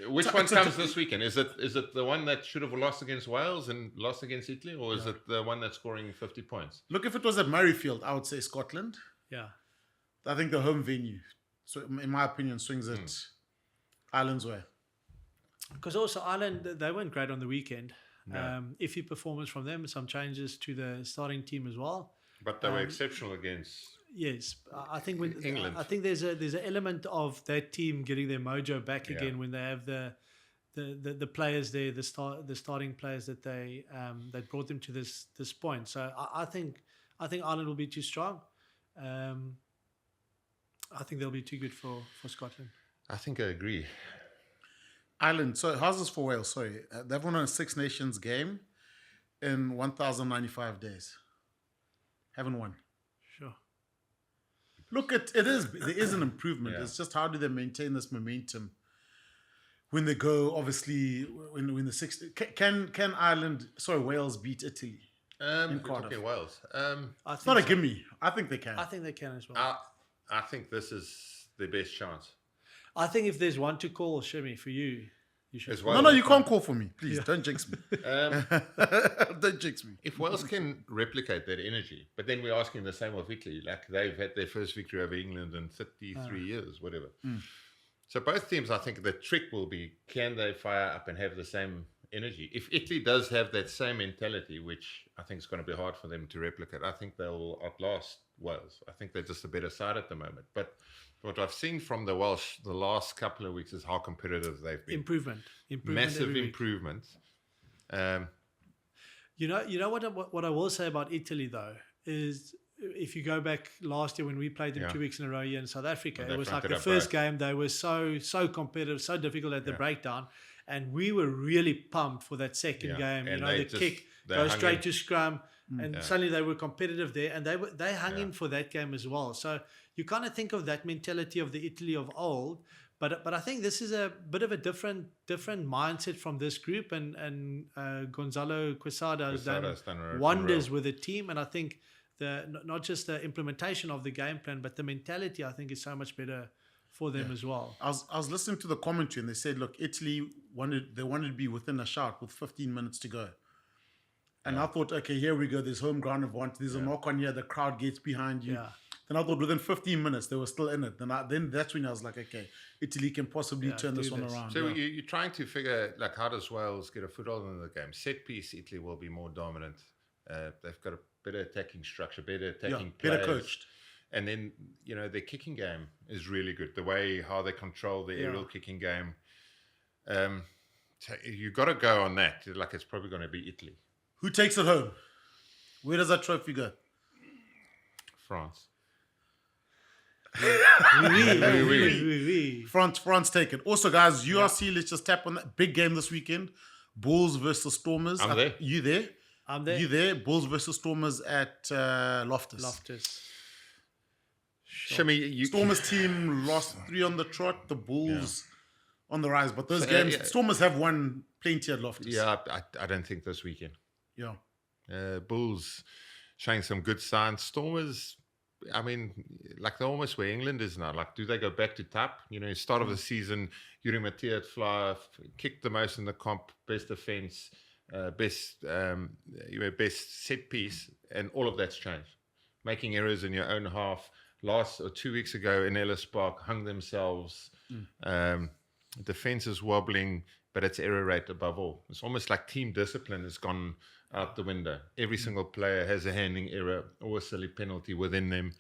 Speaker 2: which one comes this weekend? Is it the one that should have lost against Wales and lost against Italy, or is it the one that's scoring 50 points?
Speaker 1: Look, if it was at Murrayfield, I would say Scotland.
Speaker 3: Yeah.
Speaker 1: I think the home venue, so in my opinion, swings it Ireland's way.
Speaker 3: Because also Ireland, they weren't great on the weekend.
Speaker 2: No.
Speaker 3: Iffy performance from them, some changes to the starting team as well.
Speaker 2: But they were exceptional against.
Speaker 3: Yes, I think when
Speaker 2: England.
Speaker 3: I think there's an element of that team getting their mojo back again when they have the players there, the starting players that they brought them to this point. So I think Ireland will be too strong. I think they'll be too good for Scotland.
Speaker 2: I think I agree.
Speaker 1: Ireland. So how's this for Wales? Sorry, they've won a Six Nations game in 1,095 days. Haven't won.
Speaker 3: Sure.
Speaker 1: Look, there is an improvement.
Speaker 2: Yeah.
Speaker 1: It's just how do they maintain this momentum when they go? Obviously, when the six can Wales beat Italy?
Speaker 2: We're
Speaker 1: Cardiff.
Speaker 2: talking Wales.
Speaker 1: It's not a gimme. I think they can.
Speaker 3: I think they can as well.
Speaker 2: I think this is their best chance.
Speaker 3: I think if there's one to call, Shemi, for you should.
Speaker 2: As
Speaker 3: call.
Speaker 2: well.
Speaker 1: No, you can't call for me. Please don't jinx me. Don't jinx me.
Speaker 2: If Wales can replicate that energy, but then we're asking the same of Italy, like they've had their first victory over England in 33 years, whatever. So both teams, I think the trick will be, can they fire up and have the same energy? If Italy does have that same mentality, which I think is going to be hard for them to replicate, I think they'll outlast Wales. I think they're just a better side at the moment. But what I've seen from the Welsh the last couple of weeks is how competitive they've been.
Speaker 3: Improvement
Speaker 2: Massive
Speaker 3: every week.
Speaker 2: improvement.
Speaker 3: You know what I will say about Italy though is if you go back last year when we played them 2 weeks in a row here in South Africa,
Speaker 2: When they
Speaker 3: it was like
Speaker 2: fronted
Speaker 3: the
Speaker 2: up
Speaker 3: first
Speaker 2: both.
Speaker 3: game, they were so competitive, so difficult at the breakdown. And we were really pumped for that second game.
Speaker 2: And
Speaker 3: You know,
Speaker 2: they
Speaker 3: the
Speaker 2: just-
Speaker 3: kick,
Speaker 2: they
Speaker 3: go
Speaker 2: hung
Speaker 3: straight
Speaker 2: in.
Speaker 3: to scrum. And suddenly they were competitive there. And they hung in for that game as well. So you kind of think of that mentality of the Italy of old. But I think this is a bit of a different mindset from this group. And Gonzalo Quesada has
Speaker 2: Quesada's
Speaker 3: done
Speaker 2: done a
Speaker 3: wonders
Speaker 2: real-
Speaker 3: with the team. And I think not just the implementation of the game plan, but the mentality, I think, is so much better for them as well.
Speaker 1: I was listening to the commentary and they said, look, Italy wanted to be within a shout with 15 minutes to go. And I thought, okay, here we go. There's home ground advantage. There's a knock on here. The crowd gets behind you.
Speaker 3: Yeah.
Speaker 1: Then I thought within 15 minutes they were still in it. Then that's when I was like, okay, Italy can possibly turn this
Speaker 3: do
Speaker 1: one
Speaker 3: this.
Speaker 1: around.
Speaker 2: So
Speaker 1: yeah.
Speaker 2: you're trying to figure, like, how does Wales get a foothold in the game? Set piece, Italy will be more dominant. They've got a better attacking structure, better attacking players.
Speaker 1: better coached.
Speaker 2: And then, you know, their kicking game is really good. The way how they control the aerial kicking game. So you got to go on that. Like, it's probably going to be Italy.
Speaker 1: Who takes it home? Where does that trophy go?
Speaker 2: France.
Speaker 3: Oui.
Speaker 1: France take it. Also, guys, URC, let's just tap on that big game this weekend. Bulls versus Stormers.
Speaker 2: I'm there.
Speaker 1: You there?
Speaker 3: I'm there.
Speaker 1: You there? Bulls versus Stormers at Loftus.
Speaker 2: Shimmy, you
Speaker 1: Stormers team lost 3 on the trot. The Bulls on the rise. But those
Speaker 2: So,
Speaker 1: games,
Speaker 2: yeah.
Speaker 1: Stormers have won plenty at Loftus.
Speaker 2: Yeah, I don't think this weekend.
Speaker 1: Yeah.
Speaker 2: Bulls showing some good signs. Stormers, I mean, like they're almost where England is now. Like, do they go back to tap? You know, start of the season, Yuri Mattia fly, kicked the most in the comp, best defense, best set piece, and all of that's changed. Making errors in your own half. Last or 2 weeks ago in Ellis Park, hung themselves. Defense is wobbling, but it's error rate above all. It's almost like team discipline has gone out the window. Every single player has a handling error or a silly penalty within them.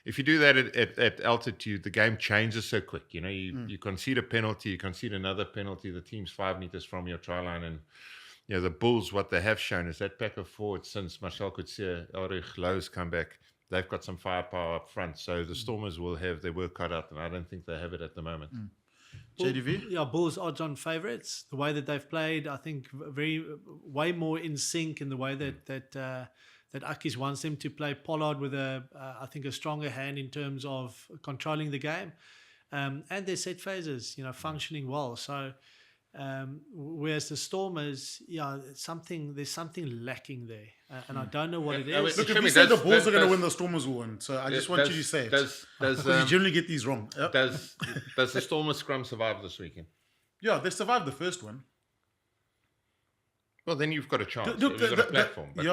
Speaker 2: If you do that at altitude, the game changes so quick. You know, you concede a penalty, you concede another penalty, the team's 5 meters from your try line. And, you know, the Bulls, what they have shown is that pack of forwards since Marcel Coetzee, Ulrich Loh's come back, they've got some firepower up front. So the Stormers will have their work cut out, and I don't think they have it at the moment.
Speaker 1: JDV?
Speaker 3: Yeah, Bulls odds-on favourites. The way that they've played, I think, way more in sync in the way that Akis wants them to play. Pollard with I think a stronger hand in terms of controlling the game, and their set phases, you know, functioning well. So, whereas the Stormers, there's something lacking there, and I don't know what it is.
Speaker 1: Look, if
Speaker 2: Jimmy,
Speaker 1: you say the
Speaker 2: does-
Speaker 1: Bulls are going to
Speaker 2: does-
Speaker 1: win, the Stormers will win. So I just want you to say it.
Speaker 2: Does
Speaker 1: Because you generally get these wrong.
Speaker 2: does the Stormers scrum survive this weekend?
Speaker 1: Yeah, they survived the first one.
Speaker 2: Well, then you've got a chance.
Speaker 1: Look,
Speaker 2: You've got a platform. But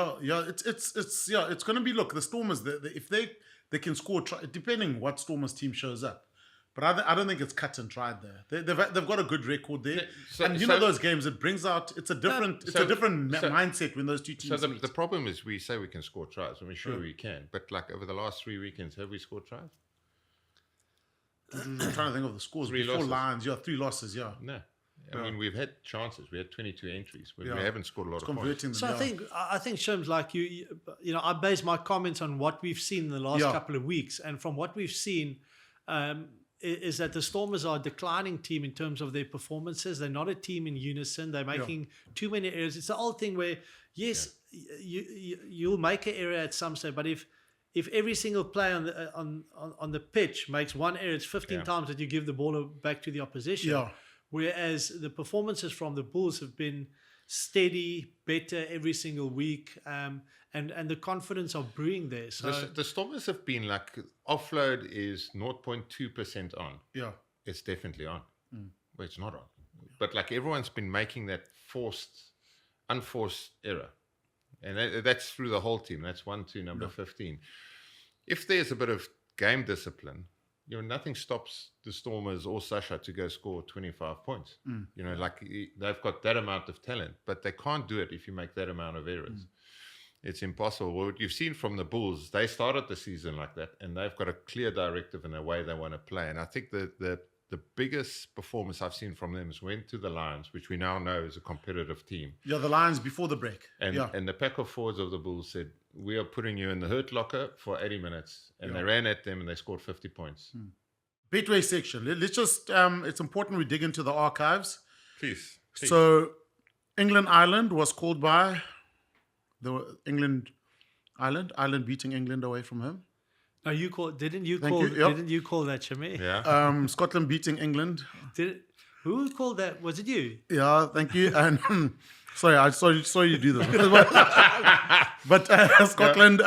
Speaker 1: it's going to be. Look, the Stormers. If they can score, depending what Stormers team shows up. But I don't think it's cut and dried there. They've got a good record there,
Speaker 2: So-
Speaker 1: and
Speaker 2: so-
Speaker 1: those games it brings out. It's a different mindset when those two
Speaker 2: So
Speaker 1: teams meet.
Speaker 2: the problem is we say we can score tries. I mean, sure we can, but like over the last 3 weekends, have we scored tries?
Speaker 1: I'm trying to think of the scores.
Speaker 2: 3
Speaker 1: Before
Speaker 2: losses.
Speaker 1: Lions, 3 losses. Yeah,
Speaker 2: No. I mean, we've had chances. We had 22 entries. We
Speaker 1: Yeah.
Speaker 2: haven't scored a lot of points.
Speaker 1: converting them.
Speaker 3: So
Speaker 1: yeah.
Speaker 3: I think Shims, like you know, I base my comments on what we've seen in the last couple of weeks, and from what we've seen, is that the Stormers are a declining team in terms of their performances. They're not a team in unison. They're making too many errors. It's the old thing where you'll make an error at some stage, but if every single player on the pitch makes one error, it's 15 times that you give the ball back to the opposition.
Speaker 1: Yeah.
Speaker 3: Whereas the performances from the Bulls have been steady, better every single week, and the confidence of brewing there. So
Speaker 2: The Stormers have been like, offload is 0.2% on.
Speaker 1: Yeah.
Speaker 2: It's definitely on. Well, it's not on. But like everyone's been making that unforced error. And that's through the whole team. That's 1 to number 15. If there's a bit of game discipline, you know, nothing stops the Stormers or Sasha to go score 25 points. You know, like they've got that amount of talent, but they can't do it if you make that amount of errors. It's impossible. What you've seen from the Bulls, they started the season like that, and they've got a clear directive in the way they want to play. And I think the the biggest performance I've seen from them is went to the Lions, which we now know is a competitive team.
Speaker 1: Yeah, the Lions before the break.
Speaker 2: And the pack of forwards of the Bulls said, we are putting you in the hurt locker for 80 minutes. And they ran at them and they scored 50 points.
Speaker 1: Betway section. Let's just, it's important we dig into the archives.
Speaker 2: Please.
Speaker 1: So, England-Ireland was called by the Ireland beating England away from home.
Speaker 3: No, didn't you
Speaker 1: Thank
Speaker 3: call
Speaker 1: you, yep.
Speaker 3: didn't you call that, Shami?
Speaker 2: Yeah.
Speaker 1: Scotland beating England.
Speaker 3: Who called that? Was it you?
Speaker 1: Yeah, thank you. And sorry you do this. But Scotland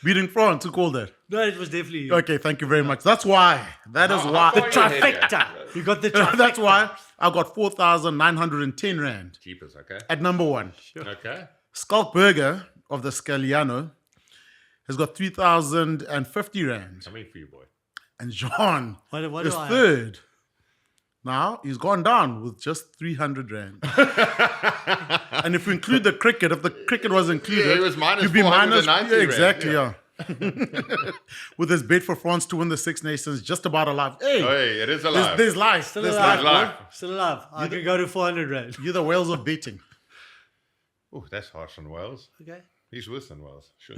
Speaker 1: beating France. Who called that?
Speaker 3: No, it was definitely you.
Speaker 1: Okay, thank you very much. That's why. That is why.
Speaker 2: The
Speaker 3: Trifecta. You got the trifecta.
Speaker 1: That's why I got 4,910 rand
Speaker 2: Cheapers, okay.
Speaker 1: at number 1.
Speaker 2: Okay.
Speaker 1: Skalkberger of the Scaliano has got 3,050 rand.
Speaker 2: Coming for you, boy.
Speaker 1: And Johan
Speaker 3: What
Speaker 1: is
Speaker 3: do I have?
Speaker 1: third. Now he's gone down with just 300 rand. And if we include the cricket, if the cricket was included,
Speaker 2: it was minus
Speaker 1: you'd be minus
Speaker 2: 490 rand.
Speaker 1: exactly, yeah. With his bet for France to win the Six Nations, just about alive. Hey,
Speaker 2: It is alive.
Speaker 1: there's life.
Speaker 3: Still
Speaker 1: There's
Speaker 3: alive.
Speaker 1: life.
Speaker 3: Boy. Still alive. I can go to 400 rand.
Speaker 1: You're the whales of betting.
Speaker 2: Oh, that's harsh on Wales.
Speaker 3: Okay.
Speaker 2: He's worse than Wales. Sure.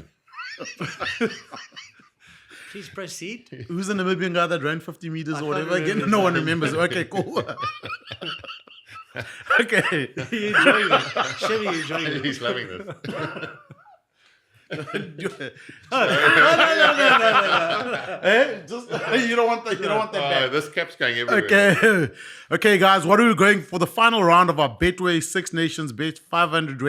Speaker 3: Please proceed.
Speaker 1: Who's the Namibian guy that ran 50 meters or
Speaker 3: can't
Speaker 1: whatever
Speaker 3: remember
Speaker 1: again?
Speaker 3: his
Speaker 1: No one
Speaker 3: name.
Speaker 1: remembers. Okay, cool. Okay.
Speaker 3: You enjoying it? Shami, you enjoying it?
Speaker 2: He's loving this.
Speaker 3: No.
Speaker 1: Eh? Just, you don't want that back.
Speaker 2: This cap's going everywhere.
Speaker 1: Okay, guys. What are we going for the final round of our Betway Six Nations bet? 500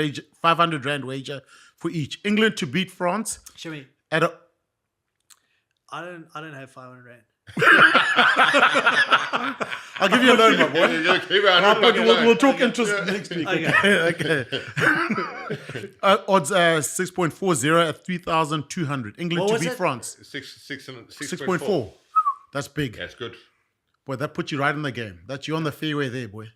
Speaker 1: rand wager for each. England to beat France
Speaker 3: Shami,
Speaker 1: at a.
Speaker 3: I don't have 500 rand.
Speaker 1: I'll give you a loan, my boy. We'll talk interest next week.
Speaker 3: Okay.
Speaker 1: Okay. Odds 6.40 at 3,200. England
Speaker 3: What
Speaker 1: to
Speaker 3: was
Speaker 1: beat
Speaker 3: it?
Speaker 1: France. 6.4. That's big.
Speaker 2: That's good.
Speaker 1: Boy, that puts you right in the game. You're on the fairway there, boy.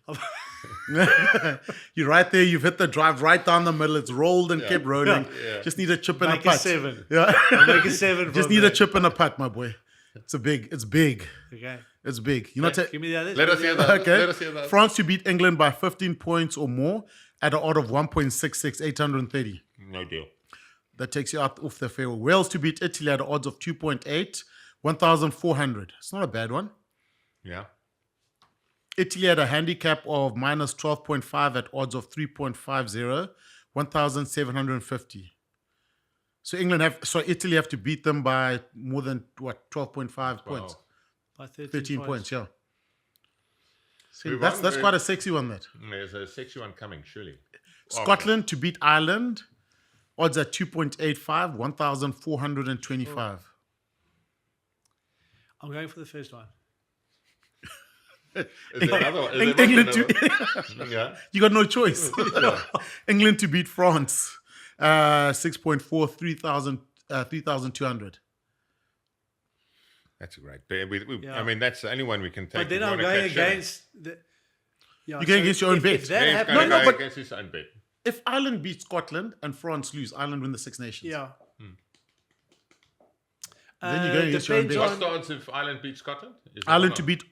Speaker 1: You're right there. You've hit the drive right down the middle. It's rolled and kept rolling.
Speaker 2: Yeah.
Speaker 1: Just need a chip and
Speaker 3: Make
Speaker 1: a
Speaker 3: a
Speaker 1: putt.
Speaker 3: 7.
Speaker 1: Yeah.
Speaker 3: Make a 7.
Speaker 1: Just need a chip and a putt, my boy. It's big.
Speaker 3: Okay.
Speaker 1: It's big. You know what?
Speaker 3: Give me the others.
Speaker 2: Let us hear that.
Speaker 1: Okay.
Speaker 2: Let us hear that.
Speaker 1: France to beat England by 15 points or more at an odd of 1.66, 830.
Speaker 2: No deal.
Speaker 1: That takes you out off the fairway. Wales to beat Italy at odds of 2.8, 1,400. It's not a bad one.
Speaker 2: Yeah.
Speaker 1: Italy had a handicap of minus 12.5 at odds of 3.50, 1,750. So Italy have to beat them by more than 12.5 points.
Speaker 3: By
Speaker 1: 13 points, yeah. See,
Speaker 2: Move
Speaker 1: that's
Speaker 2: on.
Speaker 1: quite a sexy one, that.
Speaker 2: There's a sexy one coming, surely.
Speaker 1: Scotland to beat Ireland, odds at 2.85, 1,425.
Speaker 3: I'm going for the first one.
Speaker 2: Is there another one?
Speaker 1: England to
Speaker 2: Yeah.
Speaker 1: you got no choice. England to beat France, 6.4, 3,200.
Speaker 2: That's a great bet.
Speaker 3: Yeah.
Speaker 2: I mean, that's the only one we can take.
Speaker 3: But then
Speaker 2: If you
Speaker 3: I'm
Speaker 2: wanna
Speaker 3: going
Speaker 2: catch Shane.
Speaker 3: against the. Yeah,
Speaker 1: You're going against your own bet.
Speaker 3: If that
Speaker 2: He's
Speaker 3: happens,
Speaker 2: going to go
Speaker 1: but-
Speaker 2: against his own bet.
Speaker 1: If Ireland beats Scotland and France lose, Ireland win the Six Nations.
Speaker 3: yeah.
Speaker 1: Then you go against your own
Speaker 3: depends
Speaker 1: bet.
Speaker 2: What's the odds if Ireland beats Scotland? Is that
Speaker 1: Ireland
Speaker 2: or
Speaker 1: to
Speaker 2: not?
Speaker 1: beat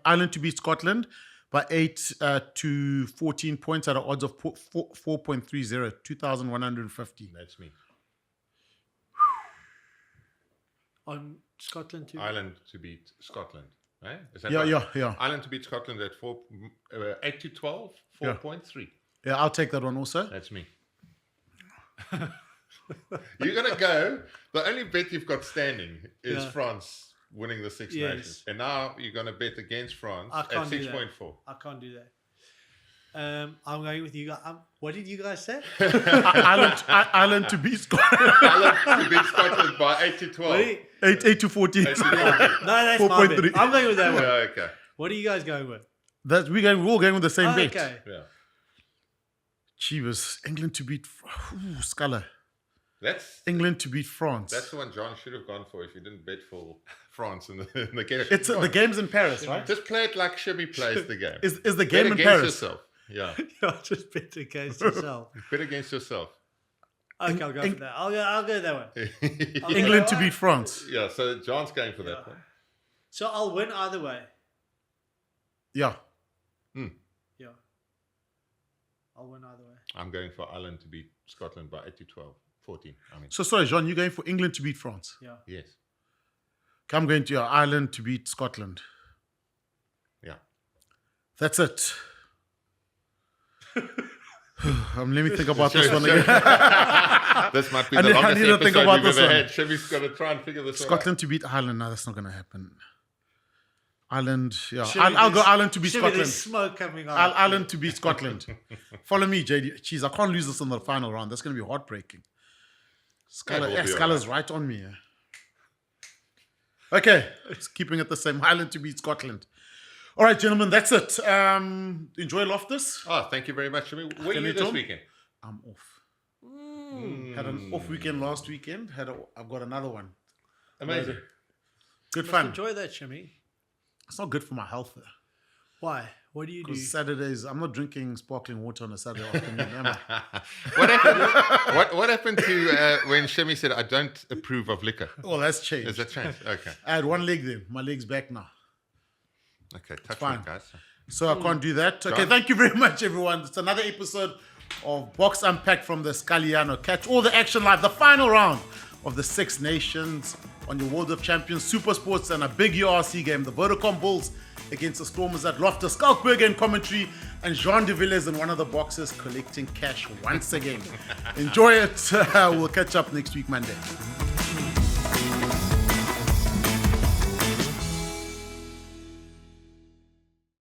Speaker 1: Ireland to beat Scotland by 8 to 14 points at an odds of 4.30, 2,150.
Speaker 2: That's me.
Speaker 3: on Scotland too.
Speaker 2: Ireland to beat Scotland. Right? Is that
Speaker 1: Yeah,
Speaker 2: right?
Speaker 1: yeah.
Speaker 2: Ireland to beat Scotland at 8 to 12, 4.3.
Speaker 1: Yeah, I'll take that one also.
Speaker 2: That's me. You're going to go. The only bet you've got standing is
Speaker 3: Yeah.
Speaker 2: France winning the Six
Speaker 3: Yes.
Speaker 2: Nations. And now you're going to bet against France
Speaker 3: I
Speaker 2: at
Speaker 3: can't do that.
Speaker 2: 6.4.
Speaker 3: I can't do that. I'm going with you guys. What did you guys say?
Speaker 1: Ireland to beat Scotland.
Speaker 2: Ireland to beat Scotland by 8 to 12.
Speaker 3: What do you-
Speaker 1: 8 to 14.
Speaker 2: 8 to 14.
Speaker 3: no, that's my
Speaker 1: 4.3.
Speaker 3: bet. I'm going with that one.
Speaker 2: Yeah, okay.
Speaker 3: What are you guys going with?
Speaker 1: We're all going with the same
Speaker 3: Oh,
Speaker 1: bet.
Speaker 3: okay.
Speaker 2: Yeah.
Speaker 1: Chivas, England to beat Scala.
Speaker 2: That's
Speaker 1: England to beat France.
Speaker 2: the one John should have gone for if he didn't bet for France in the game.
Speaker 1: It's the game's in Paris, right?
Speaker 2: Just play it like Shibby plays the game.
Speaker 1: Is the
Speaker 2: Bet
Speaker 1: game in
Speaker 2: against
Speaker 1: Paris?
Speaker 2: yourself. Yeah.
Speaker 3: I'll just bet against yourself.
Speaker 2: Bet against yourself.
Speaker 3: Okay, I'll go for that. I'll go that way.
Speaker 1: England to beat France.
Speaker 2: Yeah, so John's going for that one.
Speaker 3: So I'll win either way.
Speaker 1: Yeah.
Speaker 3: Yeah. I'll win either way.
Speaker 2: I'm going for Ireland to beat Scotland by 8-12, 14. I mean,
Speaker 1: So sorry, Jean, you're going for England to beat France.
Speaker 3: Yeah.
Speaker 2: yes,
Speaker 1: I'm going to Ireland to beat Scotland.
Speaker 2: yeah.
Speaker 1: That's it. Let me think about this one again.
Speaker 2: This might be
Speaker 1: I
Speaker 2: the
Speaker 1: need- I
Speaker 2: longest
Speaker 1: need to think
Speaker 2: episode
Speaker 1: about
Speaker 2: we've
Speaker 1: this
Speaker 2: ever
Speaker 1: one.
Speaker 2: had. Chevy's got to try and figure this one out.
Speaker 1: Scotland to beat Ireland. No, that's not going to happen. Ireland, yeah.
Speaker 3: Chevy,
Speaker 1: I'll go
Speaker 3: there's-
Speaker 1: Ireland to beat
Speaker 3: Chevy, there's
Speaker 1: Scotland.
Speaker 3: smoke coming out.
Speaker 1: Ireland to beat Scotland. Follow me, JD. Jeez, I can't lose this in the final round. That's going to be heartbreaking.
Speaker 2: That will be
Speaker 1: Scala's right on me. Yeah. Okay, it's keeping it the same. Ireland to beat Scotland. All right, gentlemen, that's it. Enjoy Loftus.
Speaker 2: Oh, thank you very much, Chevy. Where are
Speaker 1: Can
Speaker 2: you
Speaker 1: you
Speaker 2: this
Speaker 1: talk?
Speaker 2: weekend?
Speaker 1: I'm off. Had an off weekend last weekend. I've got another one.
Speaker 2: Amazing.
Speaker 1: Good
Speaker 3: Must
Speaker 1: fun.
Speaker 3: enjoy that, Shimmy.
Speaker 1: It's not good for my health though.
Speaker 3: Why? What do you do?
Speaker 1: Because Saturdays, I'm not drinking sparkling water on a Saturday afternoon, am I?
Speaker 2: What happened to when Shemi said, I don't approve of liquor?
Speaker 1: Well, that's changed.
Speaker 2: Has that changed? Okay.
Speaker 1: I had one leg then. My leg's back now.
Speaker 2: Okay, touch
Speaker 1: Fine.
Speaker 2: wood, guys.
Speaker 1: So I can't do that. Okay,
Speaker 2: John?
Speaker 1: thank you very much, everyone. It's another episode of Box Unpacked from the Scaliano. Catch all the action live. The final round of the Six Nations on your World of Champions Super Sports and a big URC game. The Vodacom Bulls against the Stormers at Loftus. Skalkberg in commentary and Jean de Villiers in one of the boxes collecting cash once again. Enjoy it. We'll catch up next week, Monday.